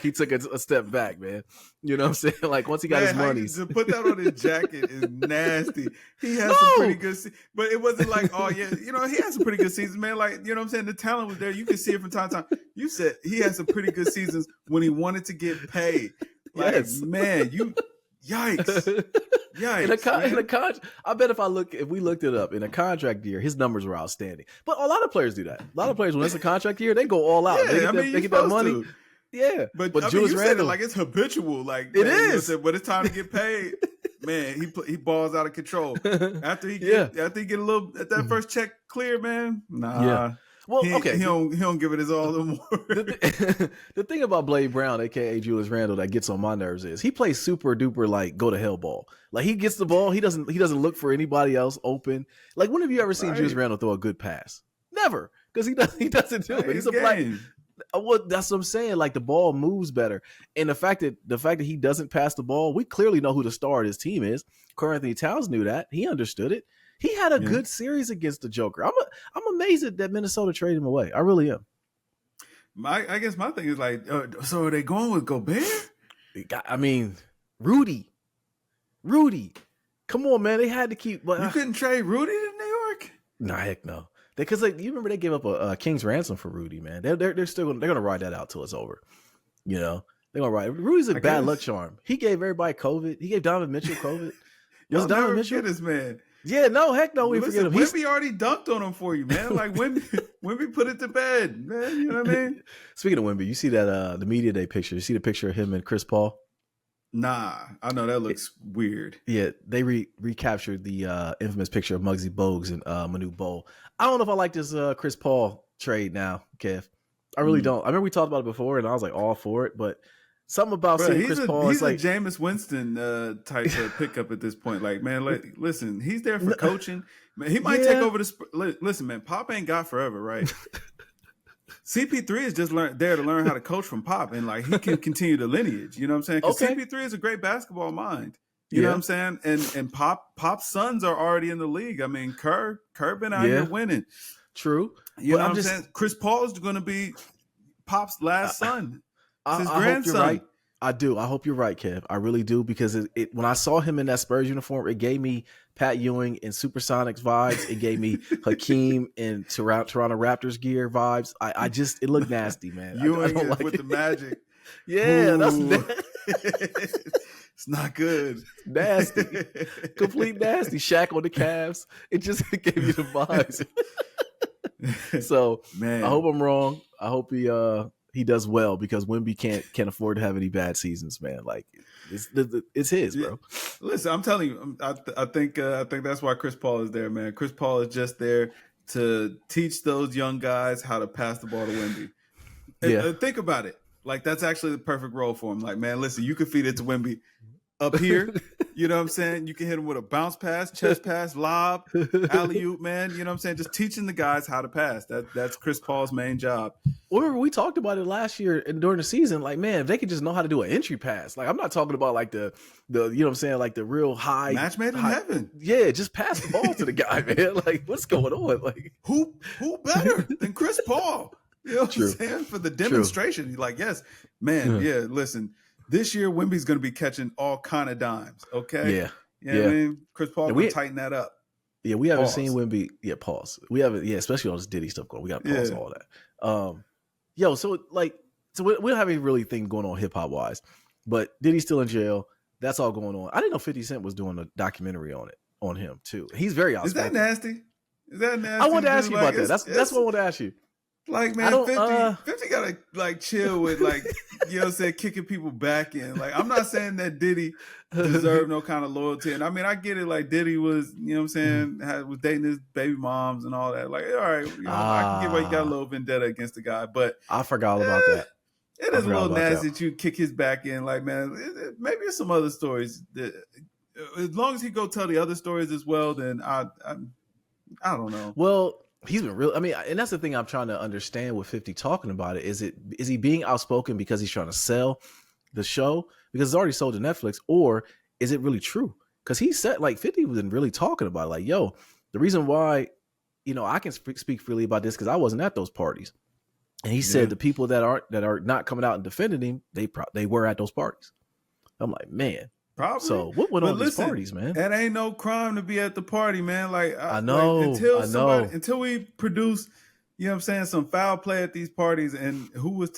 he took a step back, man. You know what I'm saying? Like once he got his money, to put that on his jacket is nasty. He had some pretty good, but it wasn't like he had some pretty good seasons, man. Like you know what I'm saying? The talent was there. You can see it from time to time. You said he had some pretty good seasons when he wanted to get paid. Like man, Yikes! In a contract, I bet if we looked it up in a contract year, his numbers were outstanding. But a lot of players do that. A lot of players, when it's a contract year, they go all out. Yeah, they get that money. To. Yeah, but Julius Randle, said it like it's habitual. Like it is. But it's time to get paid. Man, he balls out of control after he get a little at that first check clear. Man, nah. Yeah. Well, he don't give it his all no more. The thing about Blade Brown, aka Julius Randle, that gets on my nerves is he plays super duper like go to hell ball. Like he gets the ball, he doesn't look for anybody else open. Like when have you ever seen Julius Randle throw a good pass? Never, because he doesn't do it. He's a black. Well, that's what I'm saying. Like the ball moves better, and the fact that he doesn't pass the ball, we clearly know who the star of his team is. Karl Anthony Towns knew that. He understood it. He had a good series against the Joker. I'm amazed that Minnesota traded him away. I really am. I guess my thing is like, so are they going with Gobert? I mean, Rudy. Come on, man. They had to keep. You couldn't trade Rudy to New York? Nah, heck no. Because you remember they gave up a king's ransom for Rudy, man. They're still gonna ride that out till it's over. You know, they're gonna ride. Rudy's a bad luck charm. He gave everybody COVID. He gave Donovan Mitchell COVID. Y'all never forget this man. Yeah, no, heck no, we forget him. Wemby already dunked on him for you, man. Like Wemby put it to bed, man. You know what I mean? Speaking of Wemby, you see that the media day picture? You see the picture of him and Chris Paul? Nah, I know that looks weird. Yeah, they recaptured the infamous picture of Muggsy Bogues and Manu Bol. I don't know if I like this Chris Paul trade now, Kev. I really don't. I remember we talked about it before, and I was like all for it, but something about seeing Chris Paul. He's like Jameis Winston type of pickup at this point. Like, man, listen, he's there for coaching. Man, he might take over the. Listen, man, Pop ain't got forever, right? CP3 is just there to learn how to coach from Pop, and like he can continue the lineage. You know what I'm saying? Because CP3 is a great basketball mind. You know what I'm saying? And Pop's sons are already in the league. I mean, Kerr been out here winning. True. You know what I'm saying? Chris Paul is going to be Pop's last son. It's his grandson. Right. I do. I hope you're right, Kev. I really do, because when I saw him in that Spurs uniform, it gave me Pat Ewing and Supersonics vibes. It gave me Hakeem in Toronto Raptors gear vibes. It looked nasty, man. Ewing I don't like with the Magic. Yeah, that's it's not good. Nasty. Complete nasty. Shaq on the Cavs. It just gave me the vibes. So, man, I hope I'm wrong. I hope he does well, because Wemby can't afford to have any bad seasons, man. Like, it's his, bro. Listen, I'm telling you, I think that's why Chris Paul is there, man. Chris Paul is just there to teach those young guys how to pass the ball to Wemby. Yeah. Think about it. Like, that's actually the perfect role for him. Like, man, listen, you can feed it to Wemby up here. You know what I'm saying? You can hit him with a bounce pass, chest pass, lob, alley-oop, man. You know what I'm saying? Just teaching the guys how to pass. That's Chris Paul's main job. Or we talked about it last year and during the season. Like, man, if they could just know how to do an entry pass. Like, I'm not talking about like the you know what I'm saying, like the real high match made in heaven. Yeah, just pass the ball to the guy, man. Like, what's going on? Like, who better than Chris Paul? You know what I'm saying? For the demonstration. You're like, yes, man, yeah, listen. This year, Wemby's going to be catching all kind of dimes, okay? Yeah. You know what I mean? Chris Paul will tighten that up. Yeah, we haven't seen Wemby. Yeah, pause. We haven't, especially on this Diddy stuff going. We got to pause all that. So we don't have any really thing going on hip-hop wise, but Diddy's still in jail. That's all going on. I didn't know 50 Cent was doing a documentary on him, too. He's very outspoken. Is that nasty? I wanted to ask you about that. That's what I wanted to ask you. Like, man, 50 gotta like chill with, like, you know what I'm saying, kicking people back in. Like, I'm not saying that Diddy deserved no kind of loyalty. And I mean, I get it, like Diddy was, you know what I'm saying, was dating his baby moms and all that. Like, all right, you know, I can get why you got a little vendetta against the guy, but I forgot about that. It is a little nasty that you kick his back in. Like, man, maybe it's some other stories that, as long as he go tell the other stories as well, then I don't know. Well, he's been real. I mean, and that's the thing I'm trying to understand with 50 talking about it. Is he being outspoken because he's trying to sell the show because it's already sold to Netflix, or is it really true? Because he said, like, 50 was really talking about it, like, yo, the reason why, you know, I can speak freely about this because I wasn't at those parties, and he said the people that are not coming out and defending him, they were at those parties. I'm like, man. Probably. So what went on these parties, man? It ain't no crime to be at the party, man. Like, I know. Like, until we produce, you know what I'm saying, some foul play at these parties, and who was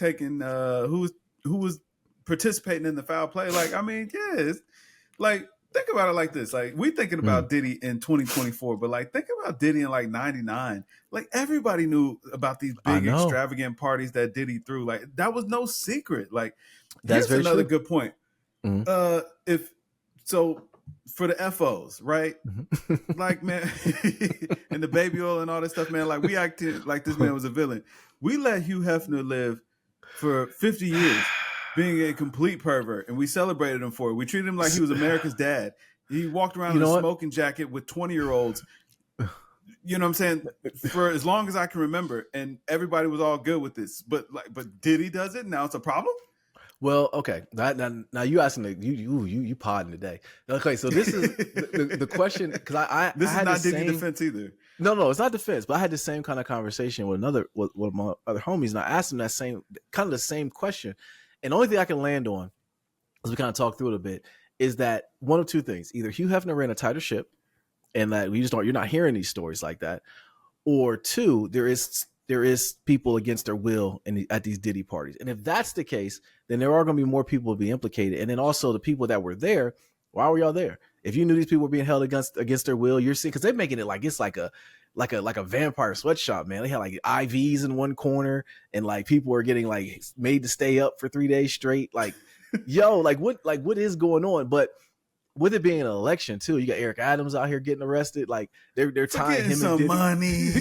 participating in the foul play. Like, I mean, it's like, think about it like this. Like, we thinking about Diddy in 2024, but like, think about Diddy in like 99. Like, everybody knew about these big extravagant parties that Diddy threw. Like, that was no secret. Like, that's another good point. For the FOs, right? Like, man, and the baby oil and all this stuff, man, like, we acted like this man was a villain. We let Hugh Hefner live for 50 years being a complete pervert, and we celebrated him for it. We treated him like he was America's dad. He walked around in a smoking jacket with 20-year-olds, you know what I'm saying, for as long as I can remember, and everybody was all good with this. But Diddy does it, now it's a problem? Well, okay. Now you asking you podding today. Okay, so this is the question, because I is not Diddy defense either. No, it's not defense. But I had the same kind of conversation with my other homies, and I asked them that the same question. And the only thing I can land on, as we kind of talk through it a bit, is that one of two things: either Hugh Hefner ran a tighter ship, and that you're not hearing these stories like that, or two, there is people against their will at these Diddy parties. And if that's the case, then there are going to be more people to be implicated. And then also the people that were there, why were y'all there? If you knew these people were being held against their will, you're seeing, because they're making it like it's like a vampire sweatshop, man. They had like IVs in one corner, and like people were getting like made to stay up for 3 days straight. Like, yo, what is going on? But with it being an election too, you got Eric Adams out here getting arrested. Like, they're tying him some money.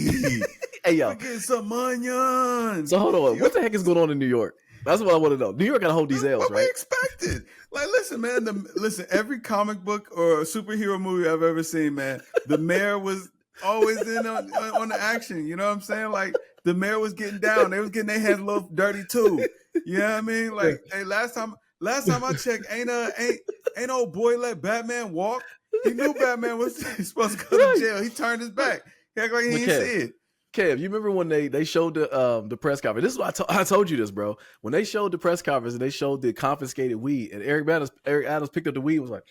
Hey, yo, get some onions. So hold on, what the heck is going on in New York? That's what I want to know. New York got to hold these L's, right? What we expected. Like, listen, man. Every comic book or superhero movie I've ever seen, man, the mayor was always in on the action. You know what I'm saying? Like, the mayor was getting down. They was getting their hands a little dirty too. You know what I mean? Like, hey, last time I checked, ain't old boy let Batman walk. He knew Batman was supposed to go to jail. He turned his back. He act like he didn't see it. Kev, you remember when they showed the press conference? This is what I told you this, bro. When they showed the press conference and they showed the confiscated weed, and Eric Adams picked up the weed, was like,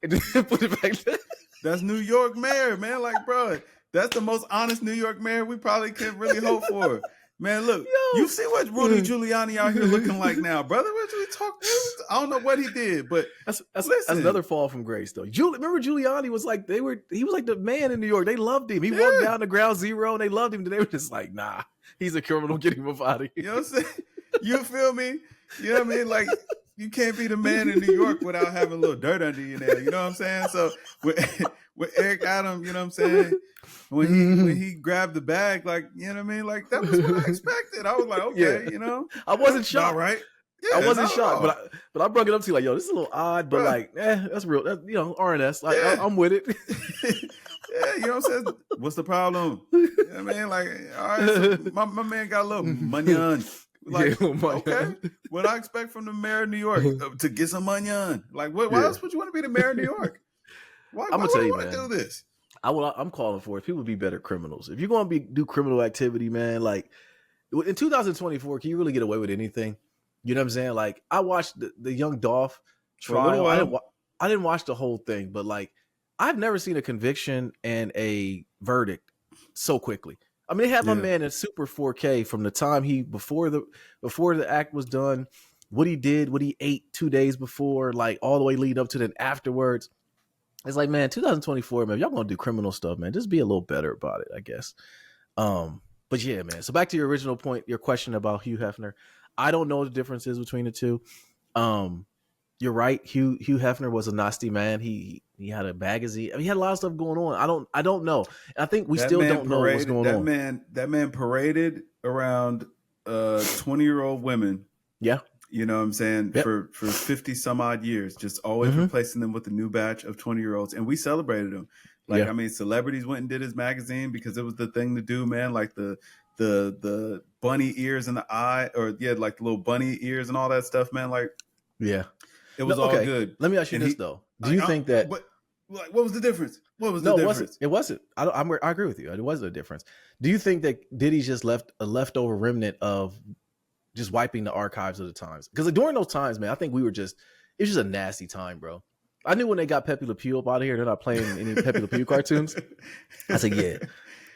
and put it back there. That's New York mayor, man. Like, bro, that's the most honest New York mayor we probably could really hope for. Man, look, you see what Rudy Giuliani out here looking like now, brother? What you talking? I don't know what he did, but that's another fall from grace, though. Remember Giuliani was like he was like the man in New York. They loved him. He walked down to ground zero and they loved him. And they were just like, nah, he's a criminal. Get him up out of here. You know what I'm saying? You feel me? You know what I mean? Like, you can't be the man in New York without having a little dirt under your nail. You know what I'm saying? So with Eric Adams, you know what I'm saying? When he grabbed the bag, like, you know what I mean? Like, that was what I expected. I was like, okay, you know? I wasn't shocked. Right? Yeah, I wasn't shocked, but I brought it up to you like, yo, this is a little odd, but like, that's real. That's, you know, RNS. Like, I'm with it. Yeah, you know what I'm saying? What's the problem? You know what I mean? Like, all right, so my man got a little money on. Like, okay, what I expect from the mayor of New York to get some money on. Like, why else would you want to be the mayor of New York? Why would you want to do this? I'm calling for it. People be better criminals. If you're going to do criminal activity, man, like in 2024, can you really get away with anything? You know what I'm saying? Like, I watched the young Dolph trial. I didn't watch the whole thing, but like, I've never seen a conviction and a verdict so quickly. I mean, they had my man in super 4K from the time before the act was done, what he did, what he ate 2 days before, like all the way lead up to then afterwards. It's like, man, 2024, man, if y'all gonna do criminal stuff, man, just be a little better about it, I guess. But yeah, man. So back to your original point, your question about Hugh Hefner. I don't know the differences between the two. You're right. Hugh Hefner was a nasty man. He had a magazine. I mean, he had a lot of stuff going on. I don't know. I think we still don't know what's going on. That man paraded around 20-year-old women. Yeah. You know what I'm saying? Yep. For 50 some odd years, just always replacing them with a new batch of 20-year-olds. And we celebrated him. Like, I mean, celebrities went and did his magazine because it was the thing to do, man. Like the bunny ears in the eye, or like the little bunny ears and all that stuff, man. Like, it was all good. Let me ask you this though: do you think that? What was the difference? What was the difference? It wasn't. I agree with you. It wasn't a difference. Do you think that Diddy's just left a leftover remnant of just wiping the archives of the times? Because during those times, man, I think it was just a nasty time, bro. I knew when they got Pepe Le Pew up out of here, they're not playing any Pepe Le Pew cartoons. I said, yeah.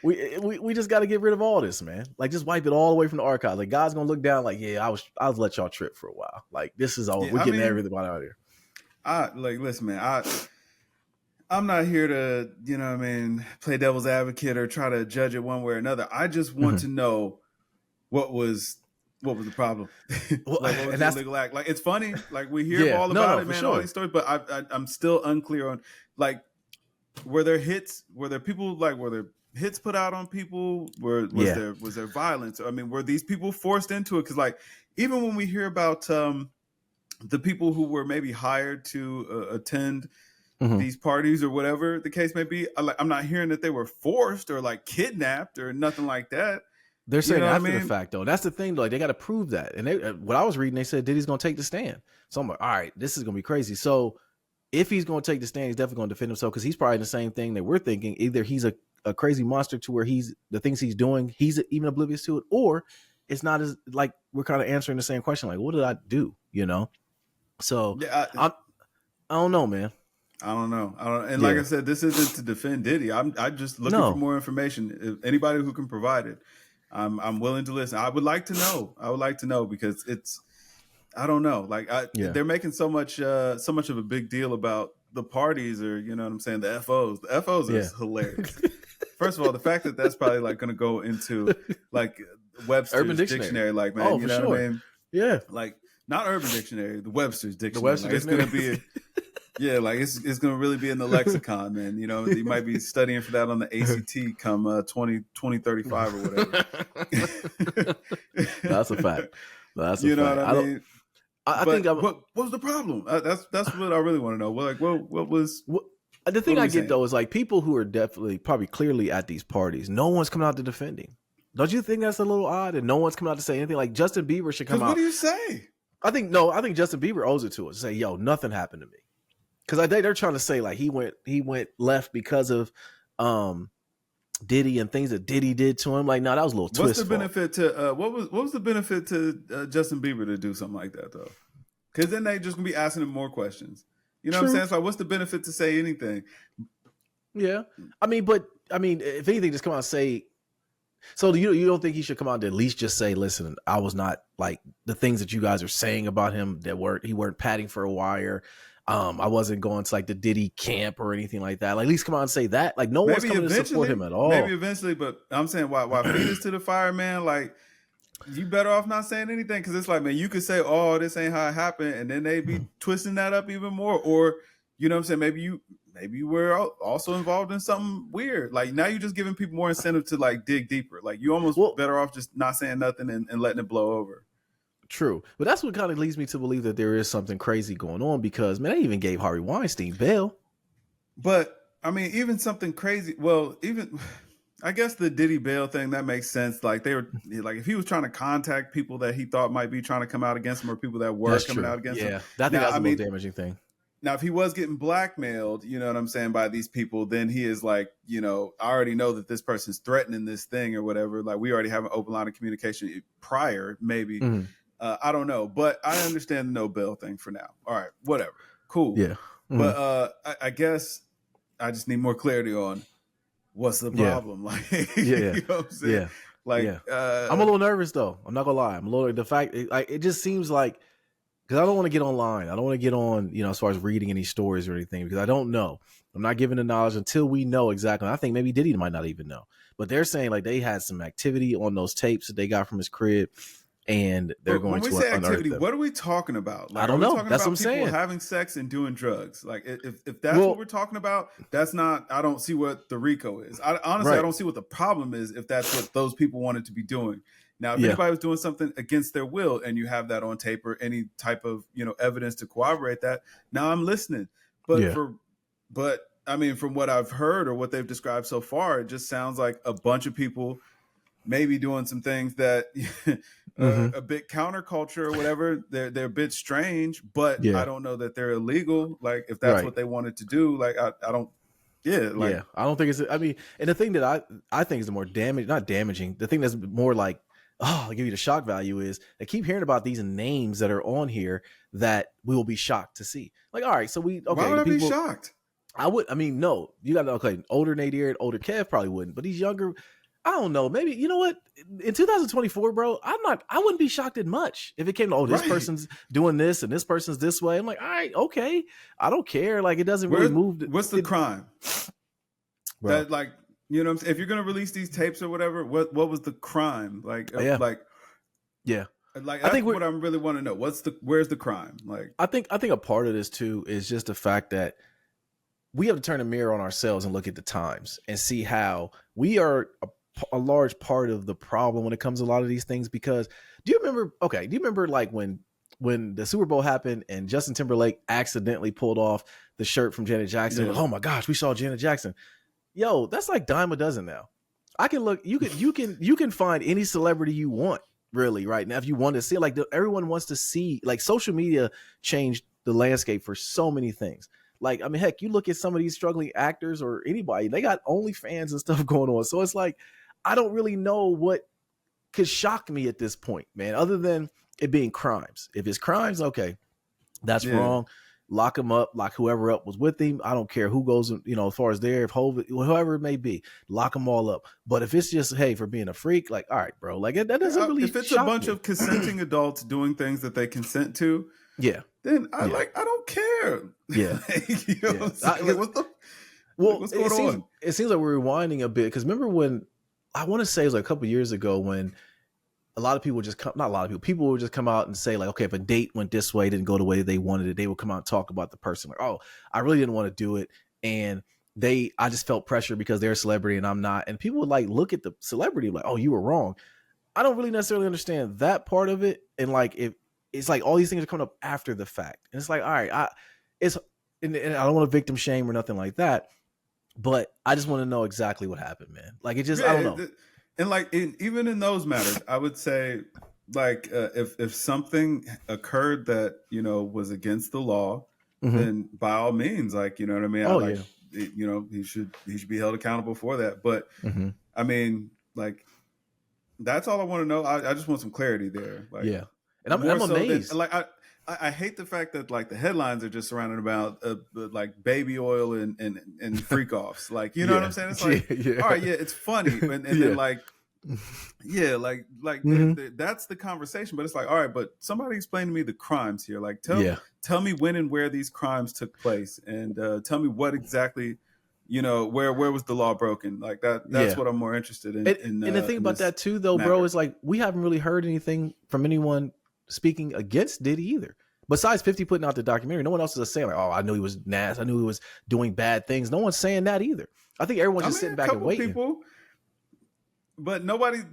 We just got to get rid of all this, man. Like, just wipe it all away from the archives. Like, God's gonna look down. Like, yeah, I was let y'all trip for a while. Like, this is all we're getting everything out of here. Listen, man. I'm not here to, you know what I mean, play devil's advocate or try to judge it one way or another. I just want to know what was the problem. Like, what was the illegal act? Like, it's funny. Like, we hear all about it, man, sure. All these stories, but I'm still unclear on, like, were there hits? Were there hits put out on people? Was there violence? I mean, were these people forced into it? Because, like, even when we hear about the people who were maybe hired to attend these parties or whatever the case may be, I'm not hearing that they were forced or like kidnapped or nothing like that. They're saying after the fact, though. That's the thing, though. Like, they got to prove that. And what I was reading, they said Diddy's going to take the stand. So I'm like, all right, this is going to be crazy. So if he's going to take the stand, he's definitely going to defend himself, because he's probably the same thing that we're thinking. Either he's a crazy monster to where the things he's doing, he's even oblivious to it, or it's not as, like, we're kind of answering the same question. Like, what did I do? You know? So I don't know, man. I don't know. Like I said, this isn't to defend Diddy. I'm just looking for more information. If anybody who can provide it, I'm willing to listen. I would like to know because I don't know. Like, they're making so much of a big deal about the parties, or, you know what I'm saying, the FOs. The FOs is hilarious. First of all, the fact that that's probably like going to go into like Webster's Urban Dictionary. Like, man, you know what I mean? Yeah. Like, not Urban Dictionary, the Webster's Dictionary. It's going to be it's going to really be in the lexicon, man. You know, you might be studying for that on the ACT come 2035 or whatever. That's a fact. That's a fact. You know what I mean? I think what was the problem? That's what I really want to know. Like, what was the thing I get though is, like, people who are definitely probably clearly at these parties, no one's coming out to defend him. Don't you think that's a little odd? And no one's coming out to say anything? Like, Justin Bieber should come out. What do you say? I think Justin Bieber owes it to us. Say, yo, nothing happened to me. Because they're trying to say, like, he went left because of Diddy and things that Diddy did to him. Like, no, that was a little twist. What's the benefit to what was the benefit to Justin Bieber to do something like that though? Because then they just gonna be asking him more questions. You know what I'm saying? It's like, what's the benefit to say anything? Yeah, I mean, if anything, just come out and say. So you don't think he should come out and at least just say, listen, I was not like the things that you guys are saying about him that he weren't padding for a wire. I wasn't going to like the Diddy camp or anything like that. Like, at least come out and say that. Like, no one's coming to support him at all. Maybe eventually, but I'm saying why feed us to the fire, man? Like, you better off not saying anything, because it's like, man, you could say, oh, this ain't how it happened, and then they be twisting that up even more. Or, you know what I'm saying? Maybe you were also involved in something weird. Like, now you're just giving people more incentive to like dig deeper. Like, you almost better off just not saying nothing and letting it blow over. True. But that's what kind of leads me to believe that there is something crazy going on, because, man, they even gave Harvey Weinstein bail. But, I mean, even something crazy. Well, even, I guess the Diddy bail thing, that makes sense. Like, they were, like, if he was trying to contact people that he thought might be trying to come out against him, or people that were coming out against him. Yeah, I think that's a little damaging thing. Now, if he was getting blackmailed, you know what I'm saying, by these people, then he is like, you know, I already know that this person's threatening this thing or whatever. Like, we already have an open line of communication prior, maybe. Mm-hmm. I don't know, but I understand the no bail thing for now. All right, whatever. Cool. Yeah. Mm-hmm. But I guess I just need more clarity on what's the problem. Like, you know what I'm saying? Yeah. Like, I'm a little nervous though. I'm not gonna lie. I'm a little, the fact, it just seems like, because I don't want to get online. I don't want to get on, you know, as far as reading any stories or anything, because I don't know. I'm not giving the knowledge until we know exactly. I think maybe Diddy might not even know. But they're saying like they had some activity on those tapes that they got from his crib, and they're going to unearth activity. What are we talking about? Like, I don't know. That's what I'm saying. People having sex and doing drugs. Like, if that's what we're talking about, that's not. I don't see what the RICO is. Honestly, I don't see what the problem is if that's what those people wanted to be doing. Now, if anybody was doing something against their will and you have that on tape or any type of, you know, evidence to corroborate that, now I'm listening. But I mean, from what I've heard or what they've described so far, it just sounds like a bunch of people maybe doing some things that a bit counterculture or whatever. They're a bit strange, but I don't know that they're illegal. Like, if that's what they wanted to do, like I don't. I don't think it's. I mean, and the thing that I think is the more not damaging. The thing that's more like, I'll give you the shock value is I keep hearing about these names that are on here that we will be shocked to see. Like, all right, so why would I be shocked? No, you got to, older Nadir, older Kev probably wouldn't, but these younger, I don't know, maybe, you know what, in 2024, bro, I wouldn't be shocked at much if it came to, this person's doing this and this person's this way. I'm like, all right, okay, I don't care. Like, it doesn't really move. What's the crime? Bro. That, like, you know what I'm saying? If you're going to release these tapes or whatever, what was the crime? Like, Like, I think what I really want to know. Where's the crime? Like, I think a part of this too is just the fact that we have to turn a mirror on ourselves and look at the times and see how we are a large part of the problem when it comes to a lot of these things. Because do you remember like when the Super Bowl happened and Justin Timberlake accidentally pulled off the shirt from Janet Jackson? Yeah. Oh my gosh, we saw Janet Jackson. Yo, that's like dime a dozen now. I can look, you can find any celebrity you want really right now if you want to see, like, everyone wants to see, like, social media changed the landscape for so many things. Like, I mean, heck, you look at some of these struggling actors or anybody, they got OnlyFans and stuff going on. So it's like, I don't really know what could shock me at this point, man, other than it being crimes. If it's crimes, okay, that's wrong. Lock him up, lock whoever up was with him. I don't care who goes, you know, as far as there, if whoever it may be, lock them all up. But if it's just, hey, for being a freak, like, all right, bro, like, that doesn't really. If it's a bunch of consenting adults doing things that they consent to, then I don't care. Yeah, you know what I'm saying? What's going on? It seems like we're rewinding a bit, because remember when, I want to say it was like a couple years ago when a lot of people would just come, not a lot of people would just come out and say, like, okay, if a date went this way, didn't go the way they wanted it, they would come out and talk about the person. Like, oh, I really didn't want to do it. And I just felt pressure because they're a celebrity and I'm not. And people would like look at the celebrity like, oh, you were wrong. I don't really necessarily understand that part of it. And like, it's like all these things are coming up after the fact. And it's like, all right, and I don't want to victim shame or nothing like that, but I just want to know exactly what happened, man. Like, it just, I don't know. And like, even in those matters, I would say, like, if something occurred that, you know, was against the law, then by all means, like, you know what I mean? he should be held accountable for that. But I mean, like, that's all I want to know. I just want some clarity there. Like, yeah, and I'm amazed. I hate the fact that like the headlines are just surrounded about like baby oil and freak offs. Like, you know what I'm saying? It's like, all right, yeah, it's funny, and then like, yeah, like that's the conversation. But it's like, all right, but somebody explain to me the crimes here. Like, tell me when and where these crimes took place, and tell me what exactly, where was the law broken? Like that's what I'm more interested in. And the thing about that too, though, bro, is like we haven't really heard anything from anyone speaking against Diddy either. Besides 50 putting out the documentary, no one else is saying like, oh, I knew he was nasty. I knew he was doing bad things. No one's saying that either. I think everyone's just sitting back and waiting. People, but nobody's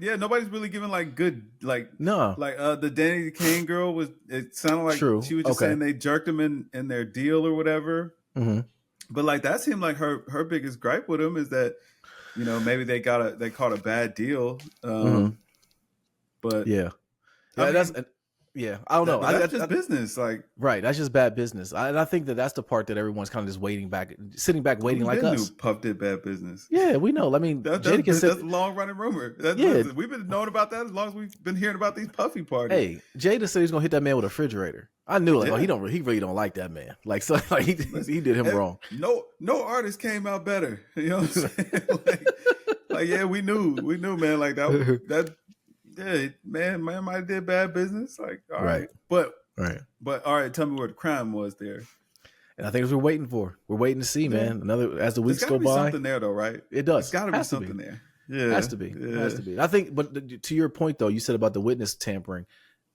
really giving like good, like, no, like the Danny Kane girl it sounded like she was just saying they jerked him in their deal or whatever. But like that seemed like her biggest gripe with him is that, maybe they caught a bad deal. But I don't know. That's just business, like, right. That's just bad business. I think that's the part that everyone's kind of just sitting back, waiting like us. Puff did bad business. Yeah, we know. I mean, that's a long running rumor. We've been knowing about that as long as we've been hearing about these Puffy parties. Hey, Jada said he's gonna hit that man with a refrigerator. I knew it. Like, he really don't like that man. Like, so like he did him wrong. No artist came out better. You know what I'm saying? like yeah, we knew, man. Like that. Yeah, man might have did bad business. Like, all right. But all right, tell me where the crime was there. And I think that's what we're waiting for. We're waiting to see, man. As the weeks go by. Something there though, right? It does. There's gotta be something there. Yeah. It has to be. It has to be. I think, but to your point though, you said about the witness tampering.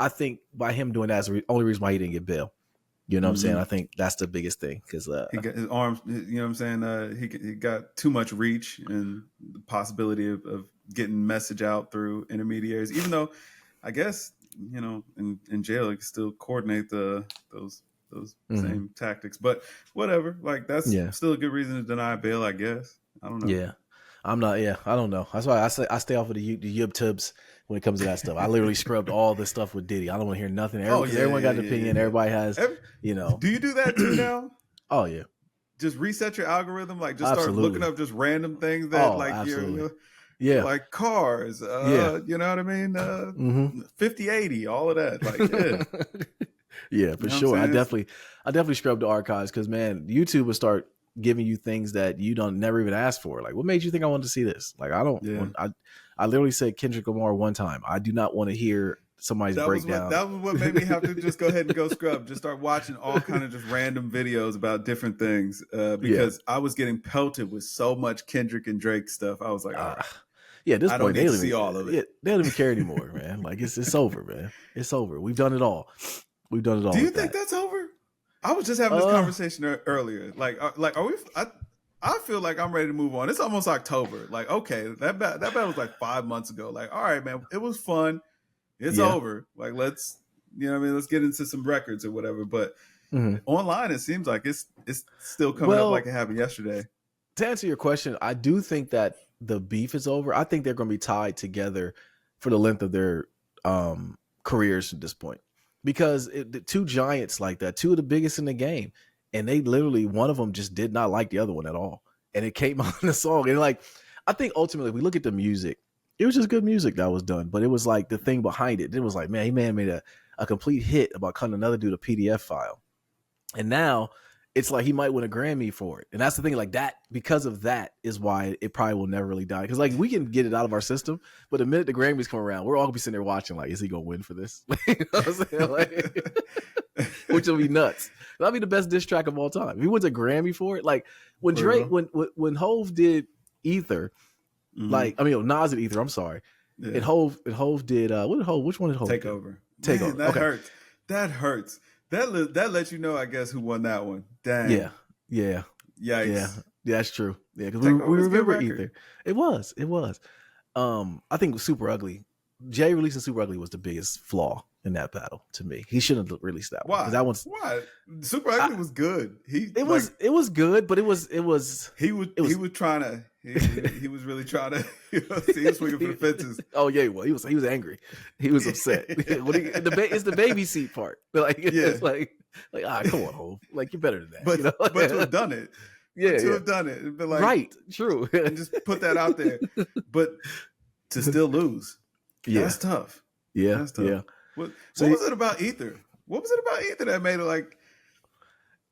I think by him doing that is the only reason why he didn't get bail. You know what I'm saying? I think that's the biggest thing because he got his arms. You know what I'm saying? He got too much reach and the possibility of getting message out through intermediaries. Even though, I guess in jail you can still coordinate those same tactics. But whatever. Like that's still a good reason to deny bail. I guess. I don't know. Yeah, I'm not. Yeah, I don't know. That's why I stay off of the YouTube when it comes to that stuff. I literally scrubbed all this stuff with Diddy. I don't want to hear nothing. Everyone got an opinion. Everybody has, Do you do that too now? Oh, yeah. Just reset your algorithm. Like, just start looking up just random things that, like cars. You know what I mean? 5080, all of that. Like, yeah, for sure. I definitely scrubbed the archives because, man, YouTube will start giving you things that you don't never even ask for. Like, what made you think I wanted to see this? Like, I literally said Kendrick Lamar one time. I do not want to hear somebody's breakdown. That was what made me have to just go ahead and go scrub. Just start watching all kind of just random videos about different things because I was getting pelted with so much Kendrick and Drake stuff. I was like, all right. Yeah, at this point, they don't see all of it. They don't even care anymore, man. Like it's over, man. It's over. We've done it all. Do you think that's over? I was just having this conversation earlier. Like, are we? I feel like I'm ready to move on. It's almost October. Like, okay, that battle was like 5 months ago. Like, all right, man, it was fun. It's over. Like, let's get into some records or whatever. But online, it seems like it's still coming up like it happened yesterday. To answer your question, I do think that the beef is over. I think they're going to be tied together for the length of their careers at this point. Because the two giants like that, two of the biggest in the game, and they literally, one of them just did not like the other one at all. And it came out in the song. And like, I think ultimately, if we look at the music, it was just good music that was done. But it was like the thing behind it. It was like, man, made a complete hit about cutting another dude a PDF file. And now it's like he might win a Grammy for it. And that's the thing, like that, because of that is why it probably will never really die. Because like we can get it out of our system, but the minute the Grammys come around, we're all gonna be sitting there watching, like, is he gonna win for this? You know what I'm saying? Like, which will be nuts. That'll be the best diss track of all time. If he wins a Grammy for it, like when Drake, when Hove did Ether, like Nas did Ether, I'm sorry. Yeah. And Hove did which one did Hove Take Over. Man, that hurts. That hurts. That lets you know, I guess, who won that one. Dang. Yeah. Yikes. Yeah, that's true. Yeah, because we remember Ether. It was. I think Super Ugly. Jay releasing Super Ugly was the biggest flaw in that battle to me. He shouldn't have released that one. Why? Super Ugly was good. It was good, but it was he was trying to. He was really trying to. He was swinging for the fences. Oh yeah, well he was angry. He was upset. It's the baby seat part. Like it's like come on, Hov. Like you're better than that. But to have done it, have done it. It'd be like, right, true. And just put that out there. But to still lose, that's tough. Yeah, that's tough. What was it about Ether? What was it about Ether that made it like?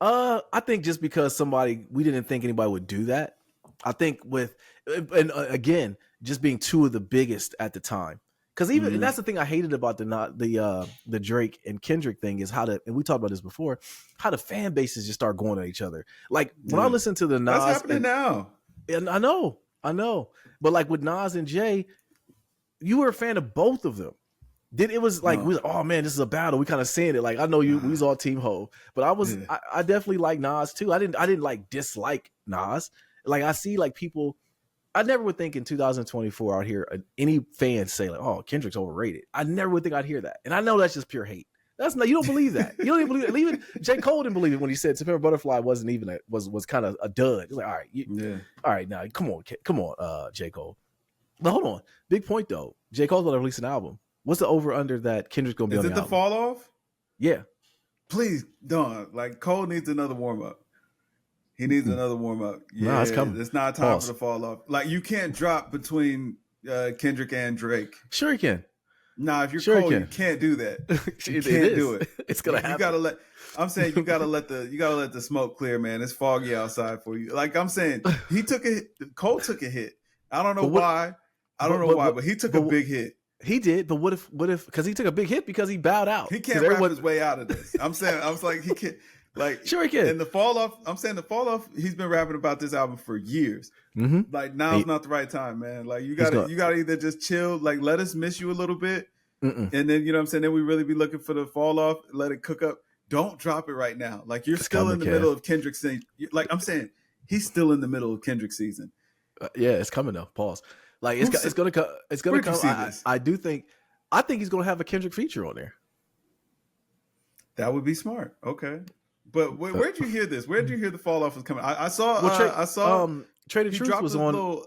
I think just because we didn't think anybody would do that. I think again, just being two of the biggest at the time. Because even and that's the thing I hated about the Drake and Kendrick thing is and we talked about this before, how the fan bases just start going at each other. Like when I listen to the Nas, that's happening now. And I know, but like with Nas and Jay, you were a fan of both of them. It was like we was, oh man, this is a battle. We kind of saying it like I know we was all Team Ho, but I definitely like Nas too. I didn't like dislike Nas. Like I see like people. I never would think in 2024 I'd hear any fan say like, "Oh, Kendrick's overrated." I never would think I'd hear that, and I know that's just pure hate. That's not. You don't believe that. You don't even believe it. Even JCole didn't believe it when he said September Butterfly wasn't even was kind of a dud. He's like, all right, all right, now come on, JCole. But hold on, big point though. JCole's going to release an album. What's the over under that Kendrick's going to be on the album? Is it the fall off? Yeah. Please don't. Like Cole needs another warm up. He needs another warm up. Yeah, it's coming. It's not time for the fall off. Like you can't drop between Kendrick and Drake. Sure you can. Nah, if you're Cole, you can't do that. You can't do it. It's gonna happen. You gotta let. I'm saying you gotta let the smoke clear, man. It's foggy outside for you. Like I'm saying, Cole took a hit. I don't know why. But he took a big hit. He did, but what if because he took a big hit because he bowed out. He can't rap his way out of this. I'm saying I was like he can't. Like sure he can. And the fall off, I'm saying the fall off, he's been rapping about this album for years. Mm-hmm. Like now's not the right time, man. Like you gotta either just chill, like let us miss you a little bit. And then you know what I'm saying, then we really be looking for the fall off, let it cook up. Don't drop it right now. Like you're still in the middle of Kendrick's season. Like I'm saying, he's still in the middle of Kendrick's season. Yeah, it's coming though. Pause. Like it's gonna come. It's gonna come. I think he's gonna have a Kendrick feature on there. That would be smart. Okay. But where'd you hear this? Where'd you hear the fall off was coming? I saw Trade of Truth was on.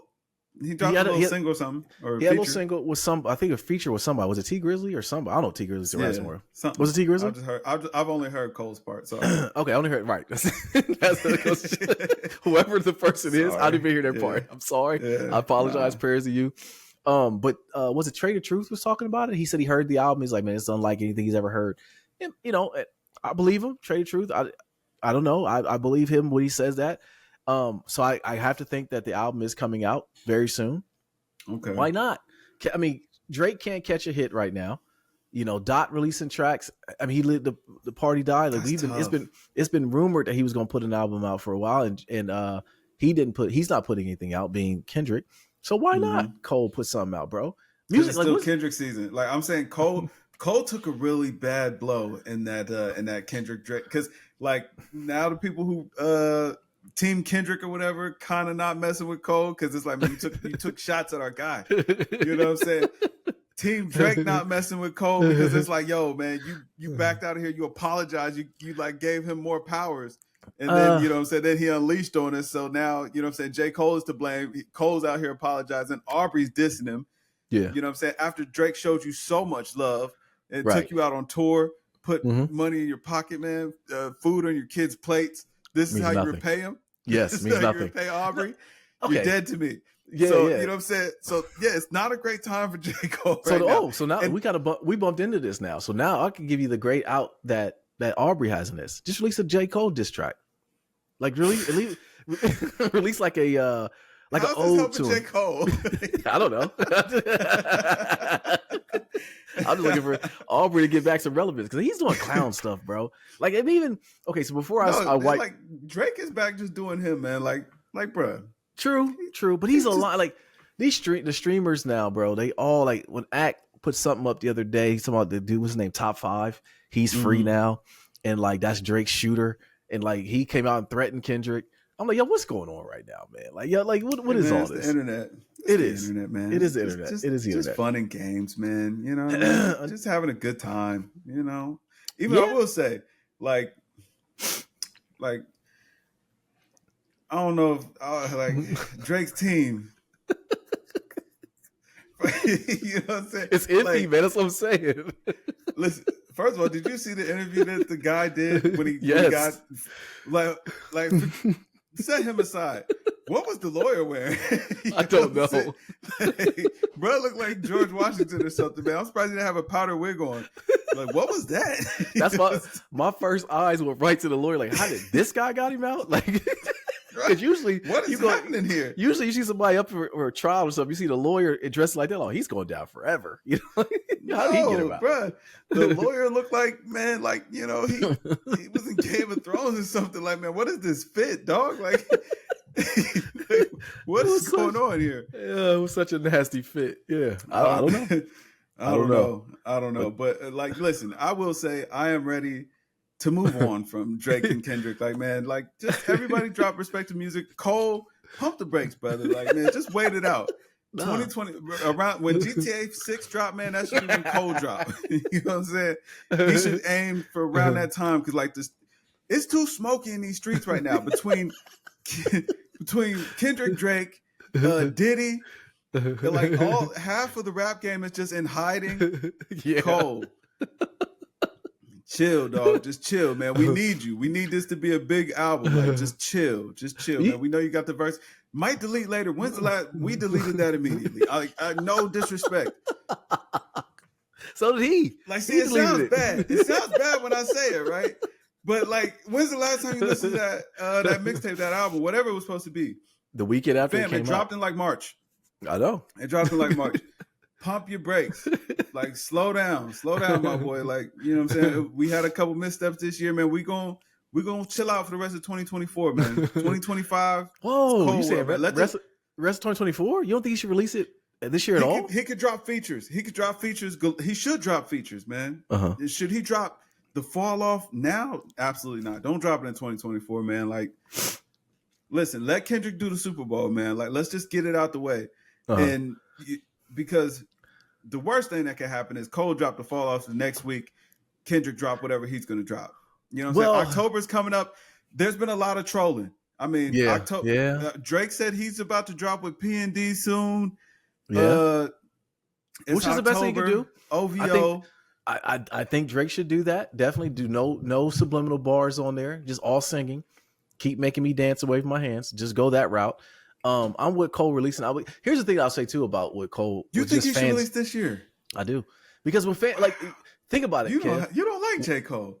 He dropped a little single or something. Or he had a little single with some. I think a feature with somebody. Was it T Grizzly or somebody? I don't know. T Grizzly's the right somewhere. Was it T Grizzly? I've only heard Cole's part. So okay, I only heard right. That's whoever the person is. I didn't even hear their part. I'm sorry. Yeah, I apologize. Prayers to you. But was it Trade of Truth was talking about it? He said he heard the album. He's like, man, it's unlike anything he's ever heard. And you know. I believe him. Trade of Truth. I don't know. I believe him when he says that. So I have to think that the album is coming out very soon. Okay. Why not? I mean, Drake can't catch a hit right now. You know, Dot releasing tracks. I mean, he lit the party died. Like it's been rumored that he was going to put an album out for a while, and he's not putting anything out, being Kendrick. So why not Cole put something out, bro? Music it's still Kendrick season. Like I'm saying, Cole took a really bad blow in that Kendrick Drake, because like now the people who Team Kendrick or whatever kind of not messing with Cole, because it's like, man, you took shots at our guy. You know what I'm saying? Team Drake not messing with Cole because it's like, yo, man, you backed out of here. You apologized. You like gave him more powers. And then, you know what I'm saying, then he unleashed on us. So now, you know what I'm saying, JCole is to blame. Cole's out here apologizing. Aubrey's dissing him. Yeah. You know what I'm saying? After Drake showed you so much love and took you out on tour, put money in your pocket, man, food on your kids' plates. This is how you repay him? Yes, this means is how nothing. You repay Aubrey? Okay. You're dead to me. Yeah, so, yeah. You know what I'm saying? So, yeah, it's not a great time for JCole so now we bumped into this now. So now I can give you the great out that Aubrey has in this. Just release a J. Cole diss track. Like really, release like a like an ode to J. Cole? I don't know. I'm just looking for Aubrey to get back some relevance because he's doing clown stuff, bro. Like even okay. So before like Drake is back just doing him, man. Like bro. True, but he's a lot like the streamers now, bro. They all like when Act put something up the other day. He's talking about the dude, what's his name, Top 5. He's free now, and like that's Drake's shooter, and like he came out and threatened Kendrick. I'm like, yo, what's going on right now, man? Like, yo, like what is all this? The internet. It is the internet, man. It is the internet. It is the internet. Just fun and games, man. You know, just having a good time. You know, even I will say, like. I don't know if like Drake's team. You know what I'm saying? It's iffy, man. That's what I'm saying. Listen, first of all, did you see the interview that the guy did when he got like set him aside. What was the lawyer wearing? I don't know. Bro looked like George Washington or something, man. I'm surprised he didn't have a powder wig on. Like, what was that? That's my first eyes went right to the lawyer. Like, how did this guy got him out? Like, because usually, what is happening here? Usually, you see somebody up for a trial or something. You see the lawyer dressed like that. Oh, he's going down forever. You know, how did he get him out? Bro, the lawyer looked like, man, like, you know, he was in Game of Thrones or something. Like, man, what is this fit, dog? Like, what is going on here? Yeah, it was such a nasty fit. Yeah, I don't know. I don't know. But like, listen, I will say I am ready to move on from Drake and Kendrick. Like, man, like, just everybody drop respect to music. Cole, pump the brakes, brother. Like, man, just wait it out. 2020, around when GTA 6 dropped, man, that should be when Cole dropped. You know what I'm saying? He should aim for around that time, because like this, it's too smoky in these streets right now between Kendrick, Drake, Diddy. Like, half of the rap game is just in hiding. Yeah. Cole, chill, dog. Just chill, man. We need you. We need this to be a big album. Like, just chill, man. We know you got the verse. Might delete later. When's the last? We deleted that immediately. I no disrespect. So did he. Like, see, it sounds bad. It sounds bad when I say it, right? But like, when's the last time you listened to that mixtape, that album, whatever it was supposed to be? The weekend after it came dropped out. in like March. I know. It dropped in like March. Pump your brakes. Like, slow down, my boy. Like, you know what I'm saying? We had a couple missteps this year, man. We're gonna chill out for the rest of 2024, man. 2025. Whoa, you saying rest of 2024? You don't think he should release it this year at all? He could drop features. He should drop features, man. Should he drop the Fall Off now? Absolutely not. Don't drop it in 2024, man. Like, listen, let Kendrick do the Super Bowl, man. Like, let's just get it out the way. And because the worst thing that can happen is Cole drop the Fall Off the next week, Kendrick drop whatever he's going to drop. You know what I'm saying? October's coming up. There's been a lot of trolling. I mean, Drake said he's about to drop with P&D soon. Yeah. Which is October, the best thing he can do? OVO. I think Drake should do that. Definitely do no subliminal bars on there. Just all singing. Keep making me dance away from my hands. Just go that route. I'm with Cole releasing. Here's the thing I'll say too about what Cole. You think he should release this year? I do, because when think about it. You don't like JCole.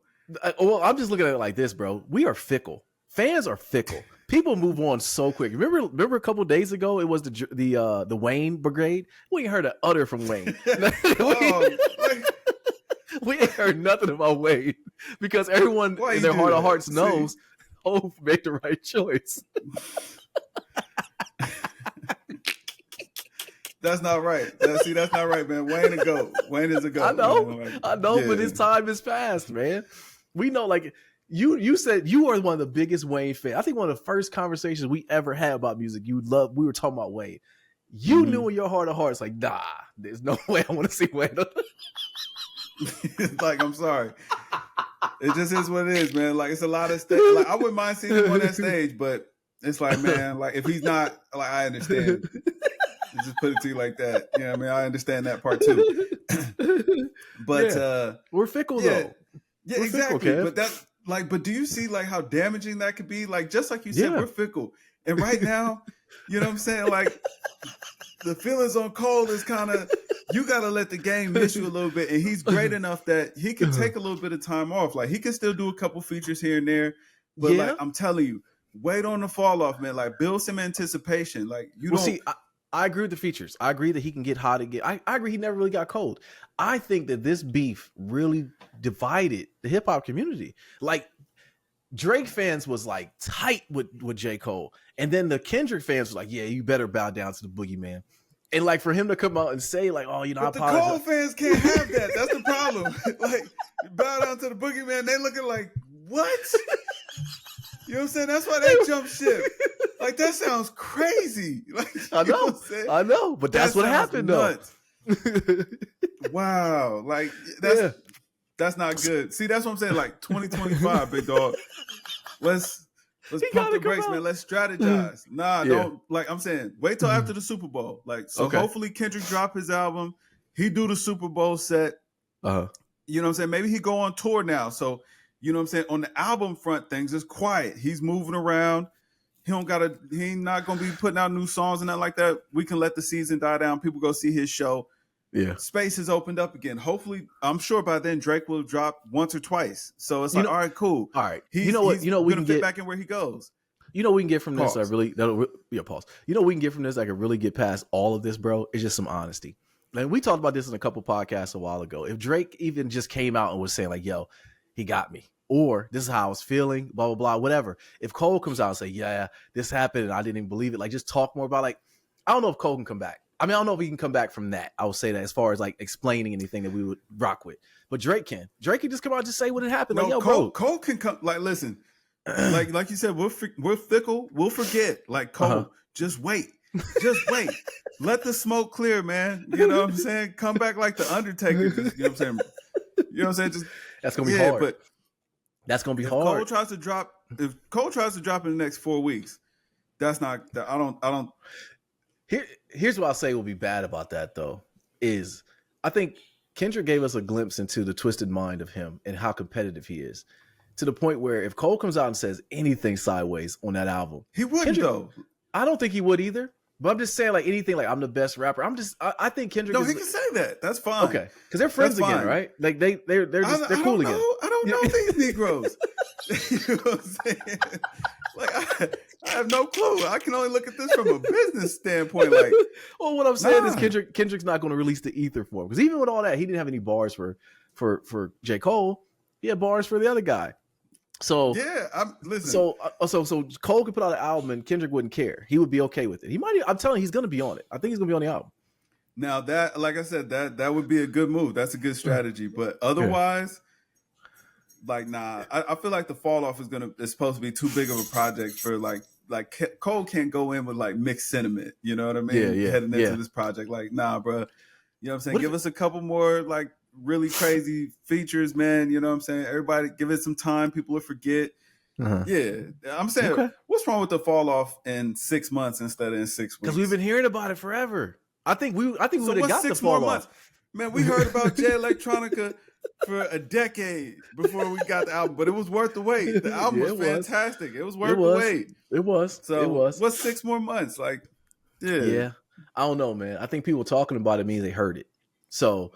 Well, I'm just looking at it like this, bro. We are fickle. Fans are fickle. People move on so quick. Remember a couple days ago, it was the Wayne Brigade. We ain't heard an utter from Wayne. We ain't heard nothing about Wayne, because everyone in their heart of hearts knows Hov made the right choice. That's not right. That's not right, man. Wayne a goat. Wayne is a goat. I know, but his time is past, man. We know, like, you said you are one of the biggest Wayne fans. I think one of the first conversations we ever had about music, we were talking about Wayne. You knew in your heart of hearts, like, nah, there's no way I want to see Wayne. Like, I'm sorry. It just is what it is, man. Like, it's a lot of stage. Like, I wouldn't mind seeing him on that stage, but it's like, man, like, if he's not, like, I understand. Just put it to you like that. You know what I mean? I understand that part too. But we're fickle though. Yeah, we're exactly. Fickle, but do you see like how damaging that could be? Like, just like you said, we're fickle. And right now, you know what I'm saying? Like, the feelings on Cole is kind of, you got to let the game miss you a little bit. And he's great enough that he can take a little bit of time off. Like, he can still do a couple features here and there. But like, I'm telling you, wait on the Fall Off, man. Like, build some anticipation. Like, I agree with the features. I agree that he can get hot again. I agree he never really got cold. I think that this beef really divided the hip hop community. Like, Drake fans was like tight with J. Cole. And then the Kendrick fans was like, yeah, you better bow down to the boogeyman. And like, for him to come out and say like, oh, but the Cole fans can't have that. That's the problem. Like, bow down to the boogeyman. They looking like, what? You know what I'm saying? That's why they jump ship. Like, that sounds crazy. Like, I know, but that's what happened though. Wow. Like, that's not good. See, that's what I'm saying. Like, 2025, big dog. Let's pump the brakes, man. Let's strategize. Don't, like I'm saying, wait till after the Super Bowl. Like, so hopefully Kendrick drop his album. He do the Super Bowl set. You know what I'm saying? Maybe he go on tour now. So, you know what I'm saying? On the album front, things is quiet. He's moving around. he ain't not gonna be putting out new songs and nothing like that. We can let the season die down. People go see his show. Yeah. Space has opened up again. Hopefully, I'm sure by then Drake will drop once or twice. So it's like, all right, cool. All right. He's we can fit back in where he goes. You know, we can get from this. Pause. Pause. You know, we can get from this. I can really get past all of this, bro. It's just some honesty. And we talked about this in a couple podcasts a while ago. If Drake even just came out and was saying like, yo, he got me, or this is how I was feeling, blah, blah, blah, whatever. If Cole comes out and say, yeah, this happened and I didn't even believe it. Like, just talk more about, like, I don't know if Cole can come back. I mean, I don't know if he can come back from that. I will say that as far as like explaining anything that we would rock with. But Drake can. Drake can just come out and just say what had happened. No, like, yo, Cole can come. Like, listen, like you said, we're fickle. We'll forget. Like, Cole, just wait. Just wait. Let the smoke clear, man. You know what I'm saying? Come back like the Undertaker. Just, you know what I'm saying? You know what I'm saying? Just that's gonna be hard. But that's gonna be hard. If Cole tries to drop in the next 4 weeks, that's not. I don't. Here's what I'll say will be bad about that, though, is I think Kendrick gave us a glimpse into the twisted mind of him and how competitive he is, to the point where if Cole comes out and says anything sideways on that album, he wouldn't, though. I don't think he would either. But I'm just saying, like, anything like I'm the best rapper. I think Kendrick. No, he can say that. That's fine. Okay, because they're friends again, right? Like they're cool again. I don't know these Negroes. You know what I'm saying? Like I have no clue. I can only look at this from a business standpoint. Like, well, what I'm saying is Kendrick's not going to release the ether for him, because even with all that, he didn't have any bars for JCole. He had bars for the other guy. So yeah, listen. So Cole could put out an album and Kendrick wouldn't care. He would be okay with it. He might. I'm telling you, he's going to be on it. I think he's going to be on the album. Now that, like I said, that would be a good move. That's a good strategy. But otherwise, like, nah. I feel like the fall off is supposed to be too big of a project for like Cole can't go in with like mixed sentiment. You know what I mean? Yeah. Heading into this project, like, nah, bro. You know what I'm saying? Give us a couple more like really crazy features, man. You know what I'm saying? Everybody give it some time. People will forget. Yeah. I'm saying, what's wrong with the fall off in 6 months instead of in 6 weeks? Because we've been hearing about it forever. I think we would have got 6 more fall months. Man, we heard about Jay Electronica for a decade before we got the album, but it was worth the wait. The album was fantastic. It was worth the wait. It was. What's 6 more months? Like, yeah. I don't know, man. I think people talking about it means they heard it. So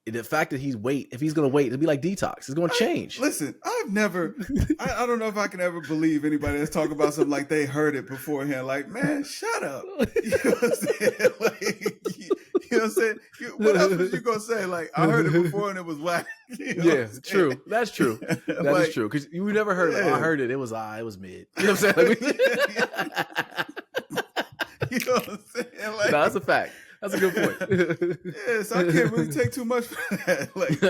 the fact that if he's going to wait, it'll be like Detox. It's going to change. Listen, I've never, I don't know if I can ever believe anybody that's talking about something like they heard it beforehand. Like, man, shut up. You know what I'm saying? Like, you know what I'm saying? What else was you going to say? Like, I heard it before and it was whack. You know true. That's true. That is true. Because you never heard it. I heard it. It was mid. You know what I'm saying? You know what I'm saying? Like, no, that's a fact. That's a good point. So I can't really take too much for that. Like,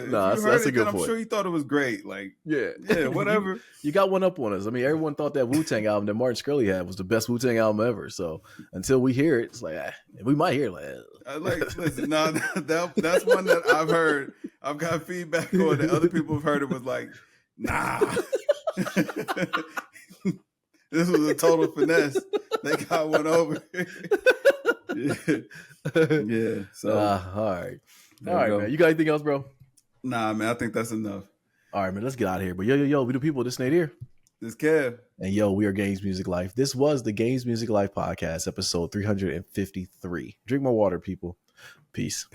no, that's a good point. I'm sure he thought it was great. Like, whatever. You got one up on us. I mean, everyone thought that Wu-Tang album that Martin Shkreli had was the best Wu-Tang album ever. So until we hear it, it's like, we might hear it. Listen, no, that's one that I've heard. I've got feedback on that other people have heard it was like, nah. This was a total finesse. They got one over. Yeah. So all right, man. You got anything else, bro? Nah, man. I think that's enough. All right, man. Let's get out of here. But yo, we the people. This Nate here. This Kev. And yo, we are Games Music Life. This was the Games Music Life podcast, episode 353. Drink more water, people. Peace.